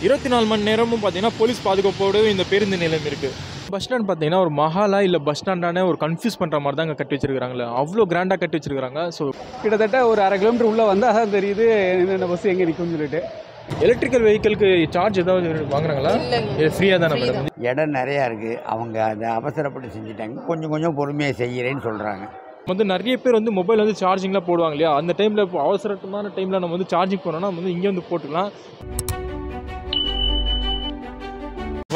24 மணி நேரமும் பார்த்தீங்கன்னா போலீஸ் பாதுகாப்போடு இந்த பேருந்து நிலையம் இருக்குது. பஸ் ஸ்டாண்ட் பார்த்தீங்கன்னா ஒரு மஹாலா இல்லை பஸ் ஸ்டாண்டான ஒரு கன்ஃபியூஸ் பண்ணுற மாதிரி தான் அங்கே கட்டி வச்சிருக்காங்களே, அவ்வளோ கிராண்டாக கட்டி வச்சிருக்காங்க. ஸோ கிட்டத்தட்ட ஒரு அரை கிலோமீட்டர் உள்ளே வந்தால் தான் தெரியுது என்னென்ன பஸ் எங்கே நிற்கும்னு சொல்லிட்டு. எலக்ட்ரிக்கல் வெஹிக்கிளுக்கு சார்ஜ் ஏதாவது வாங்குறாங்களா? ஃப்ரீயாக தானே மேடம்? இடம் நிறையா இருக்குது. அவங்க அதை அவசரப்பட்டு செஞ்சுட்டாங்க. கொஞ்சம் கொஞ்சம் பொறுமையாக செய்கிறேன்னு சொல்கிறாங்க. நிறைய பேர் மொபைல் சார்ஜிங்லாம் போடுவாங்க இல்லையா, அந்த டைமில் அவசரமான டைமில் நம்ம சார்ஜிங் போனோம்னா இங்கே போட்டுக்கலாம்.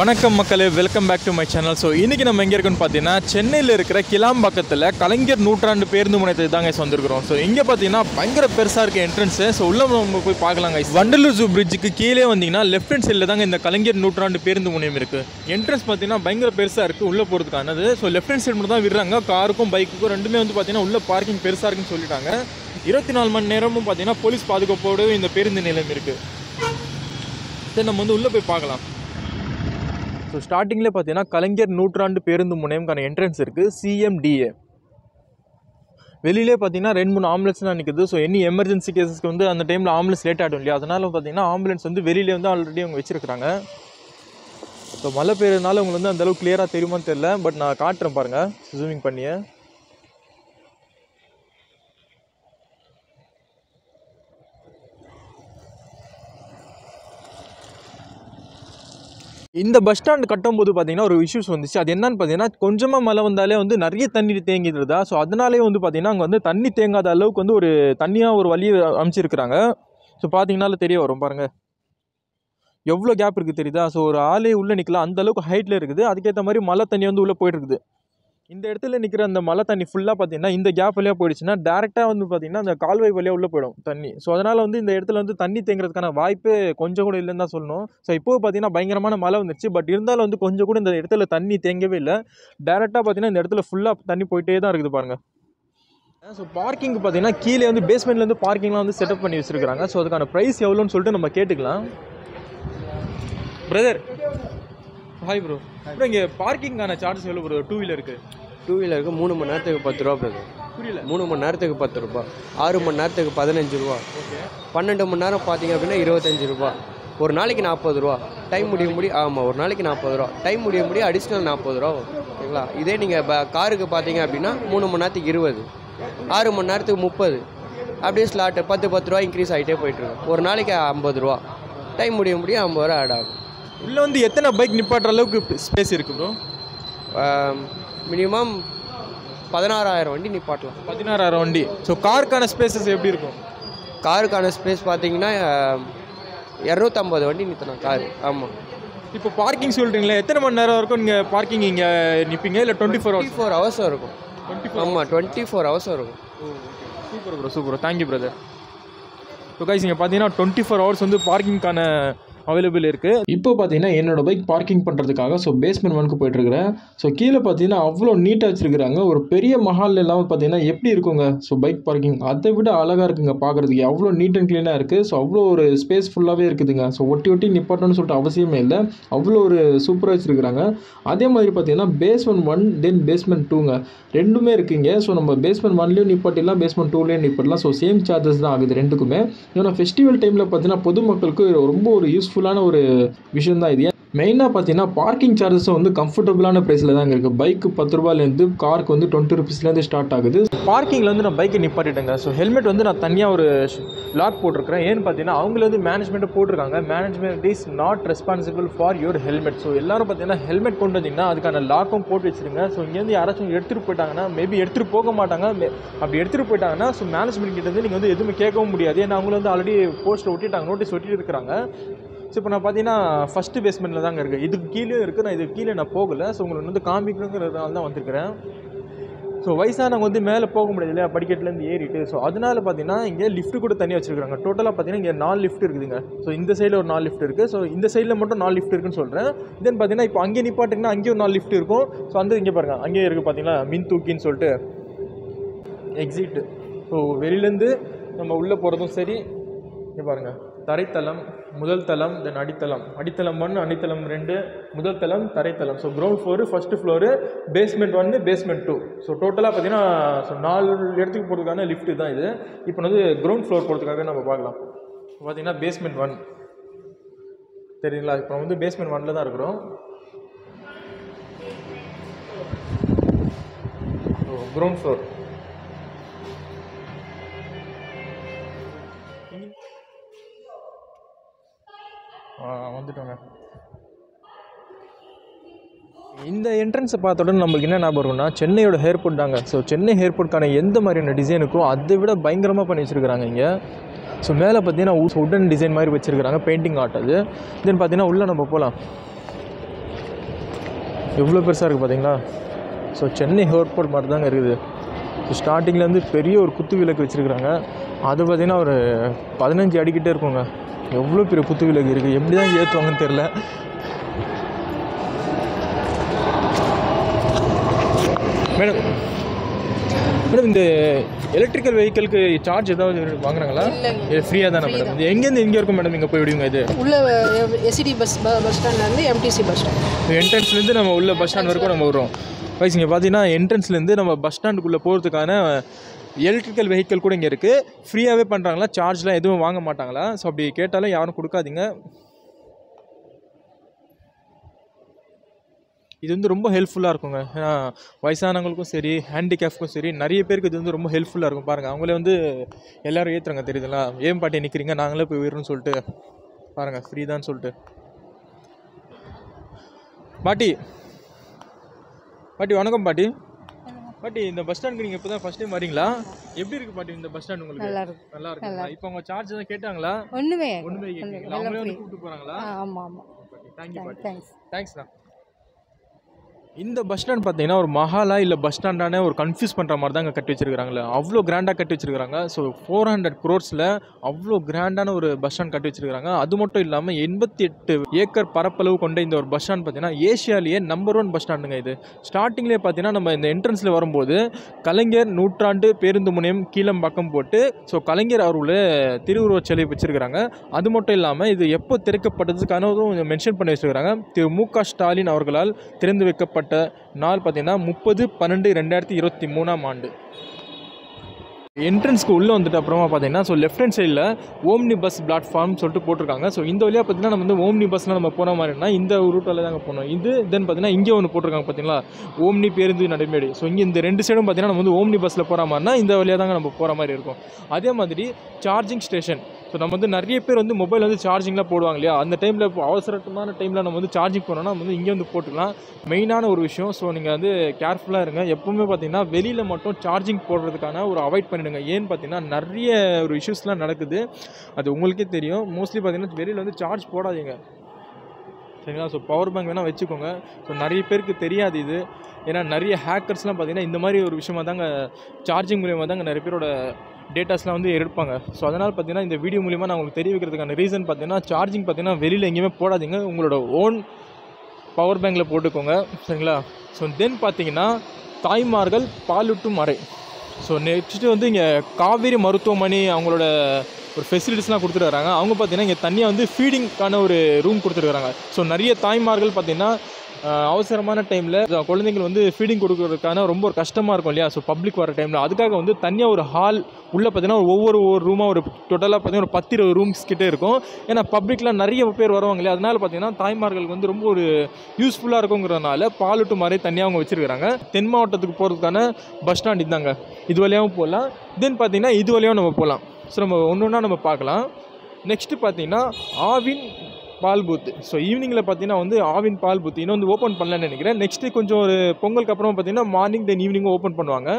வணக்கம் மக்களே, welcome back to my channel. So இன்றைக்கி நம்ம எங்கே இருக்கோன்னு பார்த்தீங்கன்னா சென்னையில் இருக்கிற கிளாம்பாக்கத்தில் கலைஞர் நூற்றாண்டு பேருந்து முனையத்தை தாங்க வந்துருக்கிறோம். ஸோ இங்கே பார்த்தீங்கன்னா பயங்கர பெருசாக இருக்க என்ட்ரன்ஸு. ஸோ உள்ளே நம்ம போய் பார்க்கலாங்க. வண்டலூர் ஜூ பிரிட்ஜுக்கு கீழே வந்தீங்கன்னா லெஃப்ட் ஹேண்ட் சைடில் தாங்க இந்த கலைஞர் நூற்றாண்டு பேருந்து முனையம் இருக்குது. என்ட்ரன்ஸ் பார்த்தீங்கன்னா பயங்கர பெருசாக இருக்குது உள்ளே போகிறதுக்கானது. ஸோ லெஃப்ட் ஹேண்ட் சைடு மட்டும் தான் விடுறாங்க. காருக்கும் பைக்குக்கும் ரெண்டுமே பார்த்தீங்கன்னா உள்ள பார்க்கிங் பெருசாக இருக்குன்னு சொல்லிட்டாங்க. 24 மணி நேரமும் பார்த்தீங்கன்னா போலீஸ் பாதுகாப்போடு இந்த பேருந்து நிலையம் இருக்குது. சரி, நம்ம உள்ளே போய் பார்க்கலாம். ஸோ ஸ்டார்டிங்கில் பார்த்தீங்கன்னா கலைஞர் நூற்றாண்டு பேருந்து முனையம்கான என்ட்ரன்ஸ் இருக்குது, CMDA. வெளியிலே பார்த்தீங்கன்னா 2-3 ஆம்புலன்ஸ்லாம் நிற்குது. ஸோ எனி எமர்ஜென்சி கேஸஸ்க்கு அந்த டைமில் ஆம்புலன்ஸ் லேட் ஆகிடும் இல்லையா, அதனால் பார்த்தீங்கன்னா ஆம்புலன்ஸ் வெளியிலே ஆல்ரெடி அவங்க வச்சுருக்காங்க. ஸோ மழை பெய்யறதுனால உங்களுக்கு அந்தளவுக்கு கிளியராக தெரியுமான்னு தெரியல, பட் நான் காட்டுறேன் பாருங்கள் ஜூமிங் பண்ணியே. இந்த பஸ் ஸ்டாண்டு கட்டும்போது பார்த்தீங்கன்னா ஒரு இஷ்யூஸ் வந்துச்சு. அது என்னன்னு பார்த்தீங்கன்னா கொஞ்சமாக மழை வந்தாலே நிறைய தண்ணி தேங்கிடுறதா. ஸோ அதனாலே பார்த்தீங்கன்னா அங்கே தண்ணி தேங்காத அளவுக்கு ஒரு தண்ணியாக ஒரு வழியை அமைச்சிருக்கிறாங்க. ஸோ பார்த்தீங்கன்னால தெரிய வரும் பாருங்கள் எவ்வளோ கேப் இருக்குது தெரியுதா. ஸோ ஒரு ஆளே உள்ளே நிற்கலாம், அந்த அளவுக்கு ஹைட்டில் இருக்குது. அதுக்கேற்ற மாதிரி மழை தண்ணி உள்ளே போயிட்டு இருக்குது. இந்த இடத்துல நிற்கிற அந்த மழை தண்ணி ஃபுல்லாக பார்த்தீங்கன்னா இந்த கேப் வழியாக போயிடுச்சுன்னா டேரெக்டாக பார்த்தீங்கன்னா அந்த கால்வாய் வழியாக உள்ளே போயிடும் தண்ணி. ஸோ அதனால் இந்த இடத்துல தண்ணி தேங்குறதுக்கான வாய்ப்பு கொஞ்சம் கூட இல்லைன்னு தான் சொல்லணும். ஸோ இப்போது பார்த்தீங்கன்னா பயங்கரமான மழை வந்துருச்சு. பட் இருந்தாலும் கொஞ்சம் கூட இந்த இடத்துல தண்ணி தேங்கவே இல்லை. டேரெக்டாக பார்த்தீங்கன்னா இந்த இடத்துல ஃபுல்லாக தண்ணி போயிட்டே தான் இருக்குது பாருங்கள். ஸோ பார்க்கிங் பார்த்தீங்கன்னா கீழே பேஸ்மெண்ட்லேருந்து பார்க்கிங்லாம் செட்டப் பண்ணி வச்சுருக்காங்க. ஸோ அதுக்கான ப்ரைஸ் எவ்வளோன்னு சொல்லிட்டு நம்ம கேட்டுக்கலாம். Brother, hi bro. அப்புறம் இங்கே பார்க்கிங்கான சார்ஜஸ் எவ்வளோ ப்ரோ? டூ வீலருக்கு 3 மணி நேரத்துக்கு 10 ரூபா பிரதர். புரியல. 3 மணி நேரத்துக்கு 10 ரூபா, 6 மணி நேரத்துக்கு 15 ரூபா, 12 மணி நேரம் பார்த்தீங்க அப்படின்னா 25 ரூபா, ஒரு நாளைக்கு 40 ரூபா, டைம் முடிய ஆமாம் ஒரு நாளைக்கு 40 ரூபா, டைம் முடிய அடிஷ்னல் 40 ரூபா ஓகேங்களா. இதே நீங்கள் காருக்கு பார்த்தீங்க அப்படின்னா 3 மணி நேரத்துக்கு 20, 6 மணி நேரத்துக்கு 30, அப்படியே ஸ்லாட்டு 10 ரூபா இன்க்ரீஸ் ஆகிட்டே போயிட்டுருக்கு. ஒரு நாளைக்கு 50 ரூபா, டைம் முடிய 50 ரூபா ஆட் ஆகும். உள்ளே எத்தனை பைக் நிப்பாட்டுற அளவுக்கு ஸ்பேஸ் இருக்குது ப்ரோ? மினிமம் 16,000 வண்டி நிப்பாட்டலாம். 16,000 வண்டி. ஸோ காருக்கான ஸ்பேசஸ் எப்படி இருக்கும்? காருக்கான ஸ்பேஸ் பார்த்தீங்கன்னா 250 வண்டி நிறுத்தலாம் காரு. ஆமாம். இப்போ பார்க்கிங் சொல்கிறீங்களா, எத்தனை மணி நேரம் வரைக்கும் நீங்கள் பார்க்கிங் இங்கே நிற்பீங்க? இல்லை 24 ஹவர்ஸ் இருக்கும்? ஆமாம் 24 ஹவர்ஸ் இருக்கும். Super bro, super. Thank you brother. So guys இங்கே பார்த்தீங்கன்னா 24 ஹவர்ஸ் பார்க்கிங்கான அவைலபிள் இருக்குது. இப்போ பார்த்தீங்கன்னா என்னோட பைக் பார்க்கிங் பண்ணுறதுக்காக பேஸ்மெண்ட் 1க்கு போயிட்டுருக்கிறேன். ஸோ கீழே பார்த்தீங்கன்னா அவ்வளோ நீட்டாக வச்சுருக்குறாங்க. ஒரு பெரிய மஹால் இல்லாமல் பார்த்தீங்கன்னா எப்படி இருக்குங்க பைக் பார்க்கிங், அதை விட அழகாக இருக்குங்க பார்க்குறதுக்கு. அவ்வளோ நீட் அண்ட் க்ளீனாக இருக்குது. ஸோ அவ்வளோ ஒரு ஸ்பேஸ் ஃபுல்லாகவே இருக்குதுங்க. ஸோ ஒட்டி நிப்பாட்டணும்னு சொல்லிட்டு அவசியமே இல்லை, அவ்வளோ ஒரு சூப்பராக வச்சுருக்குறாங்க. அதே மாதிரி பார்த்தீங்கன்னா பேஸ்மெண்ட் 1 தென் பேஸ்மெண்ட் 2ங்க ரெண்டுமே இருக்குங்க. ஸோ நம்ம பேஸ்மெண்ட் 1லேயும் நிப்பாட்டிடலாம், பேஸ்மெண்ட் 2லேயும் நிப்பாட்டலாம். ஸோ சேம் சார்ஜஸ் தான் ஆகுது ரெண்டுக்குமே. ஏன்னா ஃபெஸ்டிவல் டைமில் பார்த்தீங்கன்னா பொதுமக்களுக்கு ரொம்ப ஒரு யூஸ்ஃபுல்லான ஒரு விஷயம் தான் இது. மெயினாக பார்த்தீங்கன்னா பார்க்கிங் சார்ஜஸும் கம்ஃபர்டபுளான ப்ரைஸில் தாங்க இருக்குது. பைக்கு 10 ரூபாயிலேருந்து காருக்கு 20 ருபீஸ்லேருந்து ஸ்டார்ட் ஆகுது. பார்க்கிங்கில் நான் பைக்கை நிப்பாட்டிட்டேங்க. ஸோ ஹெல்மெட் நான் தனியாக ஒரு லாக் போட்டிருக்கிறேன். ஏன்னு பார்த்தீங்கன்னா அவங்கள மேனேஜ்மெண்ட்டை போட்டிருக்காங்க, management is not responsible for your helmet. So எல்லாரும் பார்த்தீங்கன்னா ஹெல்மெட் கொண்டு வந்தீங்கன்னா அதுக்கான லாக்கும் போட்டு வச்சுருங்க. ஸோ இங்கேருந்து யாராச்சும் எடுத்துகிட்டு போயிட்டாங்கன்னா, மேபி எடுத்துகிட்டு போக மாட்டாங்க, அப்படி எடுத்துகிட்டு போயிட்டாங்கன்னா ஸோ மேனேஜ்மெண்ட் கிட்டேருந்து நீங்கள் எதுவுமே கேட்கவும் முடியாது. ஏன்னா அவங்கள ஆல்ரெடி போஸ்ட்டை ஒட்டிட்டாங்க, நோட்டீஸ் ஒட்டிட்டு இருக்கிறாங்க. ஸோ இப்போ நான் பார்த்தீங்கன்னா ஃபஸ்ட்டு பேஸ்மெண்ட்டில் தாங்க இருக்குது. இதுக்கு கீழே இருக்குது, நான் இதுக்கு கீழே நான் போகலை. ஸோ உங்களுக்கு காமிக்கணுங்கிறதுனால தான் வந்திருக்கிறேன். ஸோ வயசானவங்க மேலே போக முடியாது இல்லையா படிக்கட்டுலேருந்து ஏறிட்டு. ஸோ அதனால் பார்த்தீங்கன்னா இங்கே லிஃப்ட்டு கூட தனியாக வச்சுருக்காங்க. டோட்டலாக பார்த்தீங்கன்னா இங்கே 4 லிஃப்ட் இருக்குதுங்க. ஸோ இந்த சைடில் ஒரு 4 லிஃப்ட் இருக்குது. ஸோ இந்த சைடில் மட்டும் 4 லிஃப்ட் இருக்குன்னு சொல்கிறேன். தென் பார்த்தீங்கன்னா இப்போ அங்கே நிப்பாட்டிங்கன்னா அங்கேயும் ஒரு 4 லிஃப்ட் இருக்கும். ஸோ இங்கே பாருங்கள், அங்கேயே இருக்குது பார்த்தீங்கன்னா மின் தூக்கின்னு சொல்லிட்டு எக்ஸிட்டு. ஸோ வெளியிலேருந்து நம்ம உள்ளே போகிறதும் சரி. இங்கே பாருங்கள், தரைத்தளம், முதல் தளம், தென் அடித்தளம், அடித்தளம் 1, அடித்தளம் 2, முதல் தளம், தரைத்தளம். So ground floor, first floor, basement 1, basement 2. So டோட்டலாக பார்த்தீங்கன்னா 4 இடத்துக்கு போகிறதுக்கான லிஃப்ட்டு தான் இது. இப்போ கிரவுண்ட் ஃப்ளோர் போகிறதுக்காக நம்ம பார்க்கலாம். பார்த்தீங்கன்னா பேஸ்மெண்ட் 1. தெரியுங்களா? இப்போ வந்து பேஸ்மெண்ட் 1ல் தான் இருக்கிறோம். Ground floor. வந்துட்டோங்க. இந்த என்ட்ரன்ஸை பார்த்த உடனே நம்மளுக்கு என்ன ஞாபகம் வரும்னா சென்னையோட ஏர்போர்ட் தாங்க. ஸோ சென்னை ஏர்போர்ட்கான எந்த மாதிரியான டிசைன் இருக்கோ அதை விட பயங்கரமாக பண்ணி வச்சுருக்கிறாங்க இங்கே. ஸோ மேலே பார்த்தீங்கன்னா உடன் டிசைன் மாதிரி வச்சுருக்கிறாங்க, பெயிண்டிங் ஆர்ட் அது. தென் பார்த்தீங்கன்னா உள்ளே நம்ம போகலாம். எவ்வளோ பெருசாக இருக்குது பார்த்தீங்களா? ஸோ சென்னை ஏர்போர்ட் மாதிரி தாங்க இருக்குது. ஸோ ஸ்டார்டிங்லேருந்து பெரிய ஒரு குத்து விளக்கு வச்சுருக்குறாங்க. அது பார்த்திங்கன்னா ஒரு 15 அடிக்கிட்டே இருக்குங்க. எவ்வளோ பெரிய குத்து விளக்கு இருக்குது, எப்படி தான் ஏற்றுவாங்கன்னு தெரில. மேடம் மேடம் இந்த எலக்ட்ரிக்கல் வெஹிக்கிளுக்கு சார்ஜ் ஏதாவது வாங்குறாங்களா? ஃப்ரீயாக தானே மேடம்? இது எங்கேருந்து எங்கே இருக்கும் மேடம்? இங்கே போய் விடுவீங்க இது? உள்ள எஸ்சிடி பஸ் ஸ்டாண்ட்லேருந்து எம்டிசி பஸ் ஸ்டாண்ட். என்ட்ரன்ஸ்லேருந்து நம்ம உள்ள பஸ் ஸ்டாண்ட் வரைக்கும் நம்ம வரோம். வைஸ் இங்கே பார்த்தீங்கன்னா என்ட்ரன்ஸ்லேருந்து நம்ம பஸ் ஸ்டாண்டுக்குள்ளே போகிறதுக்கான எலக்ட்ரிக்கல் வெஹிக்கிள் கூட இங்கே இருக்குது. ஃப்ரீயாகவே பண்ணுறாங்களா? சார்ஜ்லாம் எதுவும் வாங்க மாட்டாங்களா? ஸோ அப்படி கேட்டாலும் யாரும் கொடுக்காதீங்க. இது வந்து ரொம்ப ஹெல்ப்ஃபுல்லாக இருக்குங்க. ஏன்னா வயசானவங்களுக்கும் சரி, ஹேண்டிகேப்க்கும் சரி, நிறைய பேருக்கு இது வந்து ரொம்ப ஹெல்ப்ஃபுல்லாக இருக்கும். பாருங்கள், அவங்களே வந்து எல்லோரும் ஏற்றுறாங்க, தெரியுதுங்களா? ஏன் பாட்டி நிற்கிறீங்க, நாங்களே போய் உயிர்னு சொல்லிட்டு பாருங்கள், ஃப்ரீ தான் சொல்லிட்டு. பாட்டி பாட்டி வணக்கம் பாட்டி. பாட்டி, இந்த பஸ் ஸ்டாண்டுக்கு நீங்கள் இப்போ தான் ஃபஸ்ட் டைம் வரீங்களா? எப்படி இருக்குது பாட்டி இந்த பஸ் ஸ்டாண்ட் உங்களுக்கு? நல்லா இருக்குங்களா? இப்போ உங்கள் சார்ஜ் தான் கேட்டாங்களா? ஒன்றுமே கேட்குறீங்களா? அவங்களே வந்து கூப்பிட்டு போகிறாங்களா? ஆமாம். தேங்க்யூ பாட்டி. தேங்க்ஸ்ண்ணா. இந்த பஸ் ஸ்டாண்ட் பார்த்தீங்கன்னா ஒரு மஹாலா இல்லை பஸ் ஸ்டாண்டான ஒரு கன்ஃபியூஸ் பண்ணுற மாதிரி தான் இங்கே கட்டி வச்சிருக்காங்களே. அவ்வளோ கிராண்டாக கட்டி வச்சிருக்காங்க. ஸோ 400 crores அவ்வளோ கிராண்டான ஒரு பஸ் ஸ்டாண்ட் கட்டி வச்சிருக்காங்க. அது மட்டும் இல்லாமல் 88 ஏக்கர் பரப்பளவு கொண்ட இந்த ஒரு பஸ் ஸ்டாண்ட் பார்த்தீங்கன்னா ஏஷியாலேயே நம்பர் 1 பஸ் ஸ்டாண்டுங்க இது. ஸ்டார்டிங்லேயே பார்த்தீங்கன்னா நம்ம இந்த என்ட்ரன்ஸில் வரும்போது கலைஞர் நூற்றாண்டு பேருந்து முனையம் கீழம்பாக்கம் போட்டு ஸோ கலைஞர் அவர்களே திருவுருவச் சிலை வச்சிருக்கிறாங்க. அது மட்டும் இல்லாமல் இது எப்போ திறக்கப்பட்டதுக்கானதும் மென்ஷன் பண்ணி வச்சிருக்காங்க. திரு மு.க. ஸ்டாலின் அவர்களால் திறந்து வைக்கப்பட்ட நாள் பார்த்தீங்கன்னா 30/12/2023 என்ட்ரன்ஸ்க்கு உள்ளே வந்துட்டு அப்புறமா பார்த்தீங்கன்னா ஸோ லெஃப்ட் ஹேண்ட் சைடில் ஓம்னி பஸ் பிளாட்ஃபார்ம் சொல்லிட்டு போட்டிருக்காங்க. ஸோ இந்த வழியாக பார்த்தீங்கன்னா நம்ம வந்து ஓம்னி பஸ்லாம் நம்ம போகிற மாதிரினா இந்த ரூட்டில் தாங்க போகணும். இது தென் பார்த்தீங்கன்னா இங்கே ஒன்று போட்டிருக்காங்க பார்த்தீங்களா, ஓம்னி பேருந்து நடைமேடு. ஸோ இங்கே இந்த 2 சைடும் பார்த்தீங்கன்னா நம்ம வந்து ஓம்னி பஸ்ஸில் போகிற மாதிரினா இந்த வழியாக தாங்க நம்ம போகிற மாதிரி இருக்கும். அதே மாதிரி சார்ஜிங் ஸ்டேஷன். ஸோ நம்ம வந்து நிறைய பேர் வந்து மொபைல் வந்து சார்ஜிங்லாம் போடுவாங்க இல்லையா, அந்த டைமில் இப்போ அவசரமான டைமில் நம்ம வந்து சார்ஜிங் போனோம்னா நம்ம வந்து இங்கே வந்து போட்டுக்கலாம். மெயினான ஒரு விஷயம். ஸோ நீங்கள் வந்து கேர்ஃபுல்லாக இருங்க. எப்போவுமே பார்த்தீங்கன்னா வெளியில் மட்டும் சார்ஜிங் போடுறதுக்கான ஒரு அவாய்ட் பண்ணிவிடுங்க. ஏன்னு பார்த்தீங்கன்னா நிறைய ஒரு இஷ்யூஸ்லாம் நடக்குது, அது உங்களுக்கே தெரியும். மோஸ்ட்லி பார்த்தீங்கன்னா வெளியில் வந்து சார்ஜ் போடாதீங்க, சரிங்களா? ஸோ பவர் பேங்க் வேணால் வச்சுக்கோங்க. ஸோ நிறைய பேருக்கு தெரியாது இது. ஏன்னா நிறைய ஹேக்கர்ஸ்லாம் பார்த்தீங்கன்னா இந்த மாதிரி ஒரு விஷயமா தாங்க, சார்ஜிங் மூலியமாக தாங்க நிறைய பேரோட டேட்டாஸ்லாம் வந்து எடுப்பாங்க. ஸோ அதனால் பார்த்தீங்கன்னா இந்த வீடியோ மூலிமா நான் உங்களுக்கு தெரிய வைக்கிறதுக்கான ரீசன் பார்த்தீங்கன்னா சார்ஜிங் பார்த்தீங்கன்னா வெளியில் எங்கேயுமே போடாதீங்க, உங்களோட ஓன் பவர் பேங்கில் போட்டுக்கோங்க, சரிங்களா? ஸோ தென் பார்த்தீங்கன்னா தாய்மார்கள் பாலூட்டும் அறை. ஸோ நெக்ஸ்ட்டு வந்து இங்கே காவேரி மருத்துவமனை அவங்களோட ஒரு ஃபெசிலிட்டிஸ்லாம் கொடுத்துருக்காங்க. அவங்க பார்த்தீங்கன்னா இங்கே தனியாக வந்து ஃபீடிங்க்கான ஒரு ரூம் கொடுத்துருக்காங்க. ஸோ நிறைய தாய்மார்கள் பார்த்தீங்கன்னா அவசரமான டைமில் குழந்தைங்கள் வந்து ஃபீடிங் கொடுக்கறதுக்கான ரொம்ப ஒரு கஷ்டமாக இருக்கும் இல்லையா, ஸோ பப்ளிக் வர டைமில் அதுக்காக வந்து தனியாக ஒரு ஹால் உள்ளே பார்த்தீங்கன்னா ஒவ்வொரு ரூமாக ஒரு டோட்டலாக பார்த்தீங்கன்னா ஒரு 10-20 ரூம்ஸ் கிட்டே இருக்கும். ஏன்னா பப்ளிக்லாம் நிறைய பேர் வருவாங்க இல்லையா, அதனால் பார்த்தீங்கன்னா தாய்மார்களுக்கு வந்து ரொம்ப ஒரு யூஸ்ஃபுல்லாக இருக்குங்கிறதுனால பாலூட்டு மாதிரி தனியாக அவங்க வச்சுருக்காங்க. தென் மாவட்டத்துக்கு போகிறதுக்கான பஸ் ஸ்டாண்ட் இதுதாங்க. இது வழியாகவும் போகலாம், தென் பார்த்தீங்கன்னா இது வழியாகவும் நம்ம போகலாம். ஸோ நம்ம ஒன்று ஒன்றா நம்ம பார்க்கலாம். நெக்ஸ்ட்டு பார்த்தீங்கன்னா ஆவின் பால் பூத்து. ஸோ ஈவினிங்கில் பார்த்தீங்கன்னா வந்து ஆவின் பால் பூத்து இன்னும் வந்து ஓப்பன் பண்ணலன்னு நினைக்கிறேன். நெக்ஸ்ட்டு கொஞ்சம் ஒரு பொங்கலுக்கு அப்புறம் பார்த்தீங்கன்னா மார்னிங் தென் ஈவினிங்கும் ஓப்பன் பண்ணுவாங்க.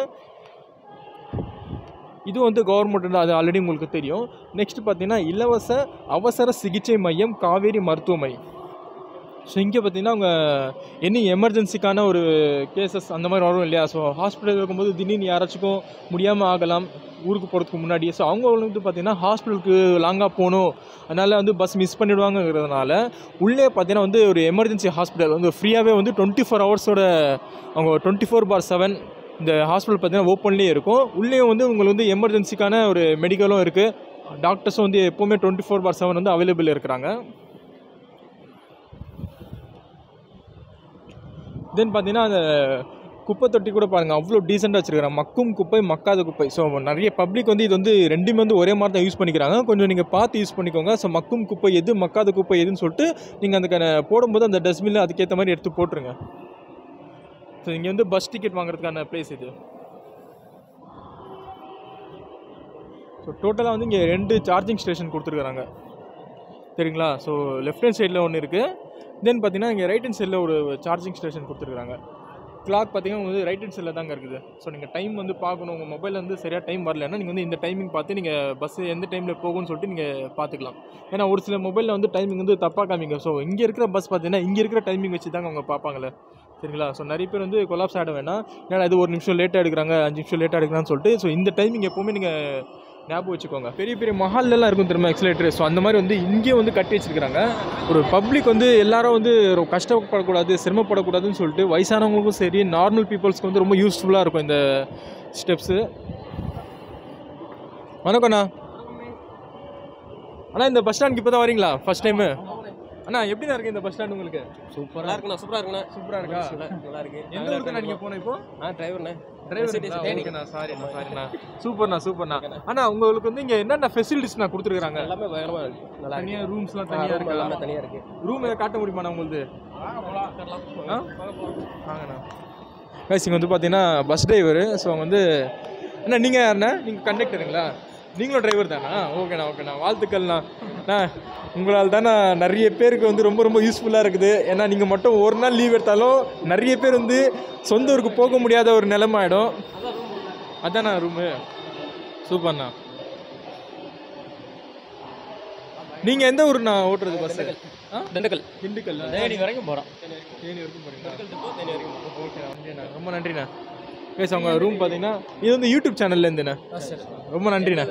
இது வந்து கவர்மெண்ட், அது ஆல்ரெடி உங்களுக்கு தெரியும். நெக்ஸ்ட்டு பார்த்தீங்கன்னா இலவச அவசர சிகிச்சை மையம் காவேரி மருத்துவமனை. ஸோ இங்கே பார்த்தீங்கன்னா அவங்க எனி எமர்ஜென்சிக்கான ஒரு கேசஸ் அந்த மாதிரி வரும் இல்லையா, ஸோ ஹாஸ்பிட்டல் இருக்கும்போது திடீர்னு யாராச்சுக்கும் முடியாமல் ஆகலாம் ஊருக்கு போகிறதுக்கு முன்னாடி. ஸோ அவங்க வந்து பார்த்திங்கன்னா ஹாஸ்பிட்டலுக்கு லாங்காக போகணும், அதனால் வந்து பஸ் மிஸ் பண்ணிவிடுவாங்கிறதுனால உள்ளே பார்த்தீங்கன்னா வந்து ஒரு எமர்ஜென்சி ஹாஸ்பிட்டல் வந்து ஃப்ரீயாகவே வந்து 24 ஹவர்ஸோட அவங்க 24/7 இந்த ஹாஸ்பிட்டல் பார்த்தீங்கன்னா ஓப்பன்லேயே இருக்கும். உள்ளேயும் வந்து உங்களுக்கு வந்து எமர்ஜென்சிக்கான ஒரு மெடிக்கலும் இருக்குது. டாக்டர்ஸும் வந்து எப்போவுமே 24/7 வந்து அவைலபிள் இருக்கிறாங்க. தென் பார்த்தீங்கன்னா அந்த குப்பை தொட்டி கூட பாருங்கள் அவ்வளோ டீசெண்டாக வச்சுருக்காங்க. மக்கும் குப்பை மக்காத குப்பை. ஸோ நிறைய பப்ளிக் வந்து இது வந்து ரெண்டுமே வந்து ஒரே மாதிரி தான் யூஸ் பண்ணிக்கிறாங்க. கொஞ்சம் நீங்கள் பார்த்து யூஸ் பண்ணிக்கோங்க. ஸோ மக்கும் குப்பை எது மக்காத குப்பை எதுன்னு சொல்லிட்டு நீங்கள் அதுக்கான போடும்போது அந்த டஸ்ட்பினில் அதுக்கேற்ற மாதிரி எடுத்து போட்டுருங்க. ஸோ இங்கே வந்து பஸ் டிக்கெட் வாங்குறதுக்கான ப்ளேஸ் இது. ஸோ டோட்டலாக வந்து இங்கே 2 சார்ஜிங் ஸ்டேஷன் கொடுத்துருக்குறாங்க சரிங்களா. ஸோ லெஃப்ட் ஹேண்ட் சைடில் ஒன்று இருக்குது. தென் பார்த்தீங்கன்னா இங்கே ரைட் ஹேண்ட் சைடில் ஒரு சார்ஜிங் ஸ்டேஷன் கொடுத்துருக்குறாங்க. கிளாக் பார்த்தீங்கன்னா வந்து ரைட் ஹேண்ட் சைடில் தாங்க இருக்குது. ஸோ நீங்கள் டைம் வந்து பார்க்கணும். உங்கள் மொபைலில் வந்து சரியாக டைம் வரலன்னா நீங்கள் வந்து இந்த டைமிங் பார்த்து நீங்கள் பஸ்ஸு எந்த டைமில் போகும்னு சொல்லிட்டு நீங்கள் பார்த்துக்கலாம். ஏன்னா ஒரு சில மொபைலில் வந்து டைமிங் வந்து தப்பாக காமிங்க. ஸோ இங்கே இருக்கிற பஸ் பார்த்தீங்கன்னா இங்கே இருக்கிற டைமிங் வச்சு தாங்க அவங்க பார்ப்பாங்களே சரிங்களா. ஸோ நிறைய பேர் வந்து கொலாப்ஸ் ஆட வேணாம். ஏன்னா இது 1 நிமிஷம் லேட்டாக எடுக்கிறாங்க 5 நிமிஷம் லேட்டாக எடுக்கிறான்னு சொல்லிட்டு. ஸோ இந்த டைமிங் எப்போவுமே நீங்கள் ஞாபகம் வச்சுக்கோங்க. பெரிய பெரிய மஹால்லலாம் இருக்கும் தெரியுமா எக்ஸலேட்டர். ஸோ அந்த மாதிரி வந்து இங்கே வந்து கட்டி வச்சுருக்காங்க. ஒரு பப்ளிக் வந்து எல்லாரும் வந்து கஷ்டப்படக்கூடாது சிரமப்படக்கூடாதுன்னு சொல்லிட்டு வயசானவங்களுக்கும் சரி நார்மல் பீப்புள்ஸ்க்கு வந்து ரொம்ப யூஸ்ஃபுல்லாக இருக்கும் இந்த ஸ்டெப்ஸு. வணக்கண்ணா. அண்ணா இந்த பஸ் ஸ்டாண்டுக்கு இப்போ தான் வரீங்களா ஃபஸ்ட் டைமு? அண்ணா எப்படிண்ணா இருக்குது இந்த பஸ் ஸ்டாண்ட் உங்களுக்கு? சூப்பராக இருக்குண்ணா. சூப்பராக இருக்குண்ணா. சூப்பராக இருக்கா? நல்லா இருக்கு. எந்த ஊருக்குண்ணா நீங்கள் போனோம் இப்போ? டிரைவர்ண்ணே. ஓகேண்ணா சாரிண்ணா. சூப்பர்ண்ணா. அண்ணா உங்களுக்கு வந்து இங்கே என்னென்ன ஃபெசிலிட்டிஸ்ண்ணா கொடுத்துருக்காங்க? எல்லாமே பயங்கரமாக இருக்கு. நல்லா இருக்கு. தனியாக ரூம்ஸ்லாம் தனியாக இருக்கு. எல்லாமே தனியாக இருக்கு. ரூம் எதாவது காட்ட முடியுமாண்ணா உங்களுக்கு? வாங்கண்ணா. கைஸ் இங்கே வந்து பார்த்தீங்கன்னா பஸ் டிரைவரு. ஸோ வந்து அண்ணா நீங்கள் யாருண்ணா? நீங்கள் கண்டக்டருங்களா? நீங்களும் டிரைவர் தானா? ஓகேண்ணா வாழ்த்துக்கள்ண்ணா. உங்களால் தானே நிறைய பேருக்கு வந்து ரொம்ப ரொம்ப யூஸ்ஃபுல்லாக இருக்குது. ஏன்னா நீங்கள் மட்டும் ஒரு நாள் லீவ் எடுத்தாலும் நிறைய பேர் வந்து சொந்த ஊருக்கு போக முடியாத ஒரு நிலைமை ஆகிடும். அதாண்ணா ரூமு. சூப்பர்ண்ணா. நீங்கள் எந்த ஊருண்ணா ஓட்டுறது பஸ்ஸு? திண்டுக்கல். தேனி வரைக்கும் போகிறோம். தேனி வரைக்கும் போகிறீங்களா? ஓகேண்ணா நன்றிண்ணா. ரொம்ப நன்றிண்ணா. பேச அவங்க ரூம் பார்த்தீங்கன்னா இது வந்து யூடியூப் சேனல்லேருந்துண்ணா. ரொம்ப நன்றிண்ணா.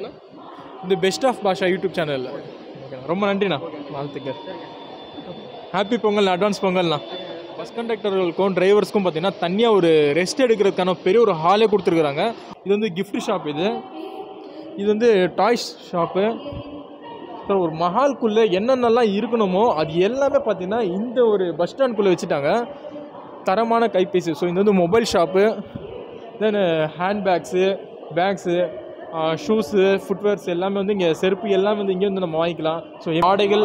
இந்த பெஸ்ட் ஆஃப் பாஷா யூடியூப் சேனலில். ஓகேண்ணா ரொம்ப நன்றிண்ணா. வாழ்த்துக்கள். ஹாப்பி பொங்கல் அட்வான்ஸ் பொங்கல்ண்ணா. பஸ் கண்டக்டர்களுக்கும் டிரைவர்ஸ்க்கும் பார்த்தீங்கன்னா தனியாக ஒரு ரெஸ்ட் எடுக்கிறதுக்கான பெரிய ஒரு ஹாலே கொடுத்துருக்குறாங்க. இது வந்து கிஃப்ட் ஷாப். இது வந்து டாய்ஸ் ஷாப்பு. ஸோ ஒரு மஹால்குள்ளே என்னென்னலாம் இருக்கணுமோ அது எல்லாமே பார்த்தீங்கன்னா இந்த ஒரு பஸ் ஸ்டாண்ட்குள்ளே வச்சுட்டாங்க. தரமான கைபேசி. ஸோ இது வந்து மொபைல் ஷாப்பு. தென் ஹேண்ட்பேக்ஸு பேக்ஸு ஷூஸு ஃபுட்வேர்ஸ் எல்லாமே வந்து இங்கே செருப்பு எல்லாமே வந்து இங்கே வந்து நம்ம வாங்கிக்கலாம். ஸோ ஆடைகள்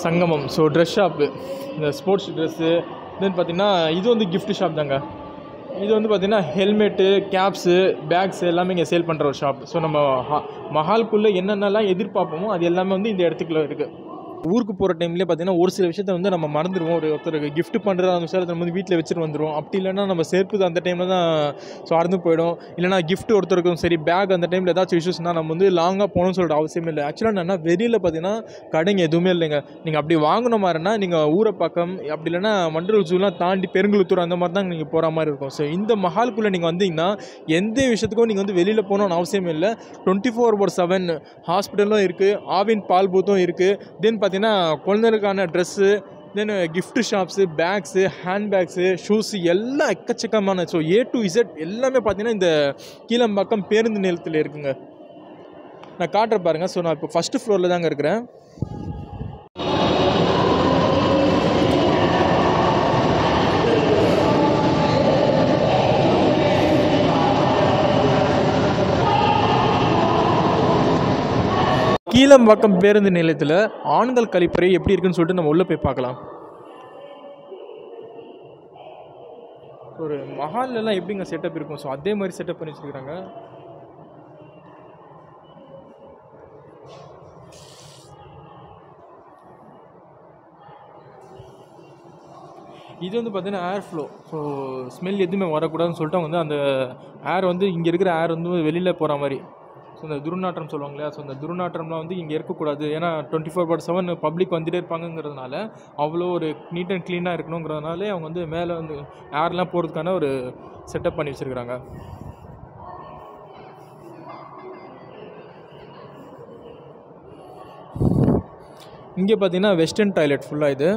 சங்கமம். So dress shop. இந்த ஸ்போர்ட்ஸ் ட்ரெஸ்ஸு. தென் பார்த்திங்கன்னா இது வந்து கிஃப்ட் ஷாப் தாங்க. இது வந்து பார்த்திங்கன்னா ஹெல்மெட்டு கேப்ஸு பேக்ஸு எல்லாமே இங்கே சேல் பண்ணுற ஒரு ஷாப். ஸோ நம்ம மஹால்குள்ளே என்னென்னலாம் எதிர்பார்ப்போமோ அது எல்லாமே வந்து இந்த இடத்துக்குள்ள இருக்குது. ஊருக்கு போகிற டைம்லேயே பார்த்தீங்கன்னா ஒரு சில விஷயத்தை வந்து நம்ம மறந்துடுவோம். ஒருத்தருக்கு கிஃப்ட் பண்ணுறது அந்த விஷயத்தை நம்ம வந்து வீட்டில் வச்சுட்டு வந்துடுவோம். அப்படி இல்லைன்னா நம்ம சேர்ப்பு அந்த டைமில் தான் ஸோ அறந்து போயிடும். இல்லைனா கிஃப்ட் ஒருத்தருக்கும் சரி பேக் அந்த டைமில் ஏதாச்சும் இஷ்யூஸ்னால் நம்ம வந்து லாங்காக போகணும்னு சொல்லிட்டு அவசியமே இல்லை. ஆக்சுவலாக என்னென்னா வெளியில் பார்த்தீங்கன்னா கடைங்க எதுவுமே இல்லைங்க. நீங்கள் அப்படி வாங்கின மாதிரினா நீங்கள் ஊரப்பாக்கம் அப்படி இல்லைன்னா மண்டல் ஜூலாம் தாண்டி பெருங்குளத்தூர் அந்த மாதிரி தான் நீங்கள் போகிற மாதிரி இருக்கும். ஸோ இந்த மஹால்குள்ளே நீங்கள் வந்தீங்கன்னா எந்த விஷயத்துக்கும் நீங்கள் வந்து வெளியில் போகணும்னு அவசியமே இல்லை. 24/7 ஹாஸ்பிட்டலும் இருக்குது. ஆவின் பால் பூத்தும் இருக்குது. தென் பார்த்தீங்கன்னா குழந்தைகளுக்கான dress then gift shops bags handbags shoes எல்லாம் எக்கச்சக்கமான. ஸோ A to Z எல்லாமே பார்த்தீங்கன்னா இந்த கீழம்பாக்கம் பேருந்து நிலையத்தில் இருக்குங்க. நான் காட்டுற பாருங்கள். ஸோ நான் இப்போ ஃபஸ்ட்டு ஃப்ளோரில் தாங்க இருக்கிறேன். கீழம்பாக்கம் பேருந்து நிலையத்தில் ஆண்கள் கழிப்பறை எப்படி இருக்குன்னு சொல்லிட்டு நம்ம உள்ளே போய் பார்க்கலாம். ஒரு மஹால்லாம் எப்படிங்க செட்டப் இருக்கும். ஸோ அதே மாதிரி செட்டப் பண்ணி வச்சுருக்காங்க. இது வந்து பார்த்தீங்கன்னா ஏர் ஃப்ளோ. ஸோ ஸ்மெல் எதுவுமே வரக்கூடாதுன்னு சொல்லிட்டு அவங்க வந்து அந்த ஏர் வந்து இங்கே இருக்கிற ஏர் வந்து வெளியில் போகிற மாதிரி. ஸோ இந்த துர்நாற்றம் சொல்லுவாங்க இல்லையா. ஸோ இந்த துர்நாற்றம்லாம் வந்து இங்கே இருக்கக்கூடாது. ஏன்னா 24/7 பப்ளிக் வந்துகிட்டே இருப்பாங்கங்கிறதுனால அவ்வளோ ஒரு நீட் அண்ட் க்ளீனாக இருக்கணுங்கிறதுனாலே அவங்க வந்து மேலே வந்து ஏர்லாம் போகிறதுக்கான ஒரு செட்டப் பண்ணி வச்சுருக்குறாங்க. இங்கே பார்த்தீங்கன்னா வெஸ்டர்ன் டாய்லெட் ஃபுல்லாக இது.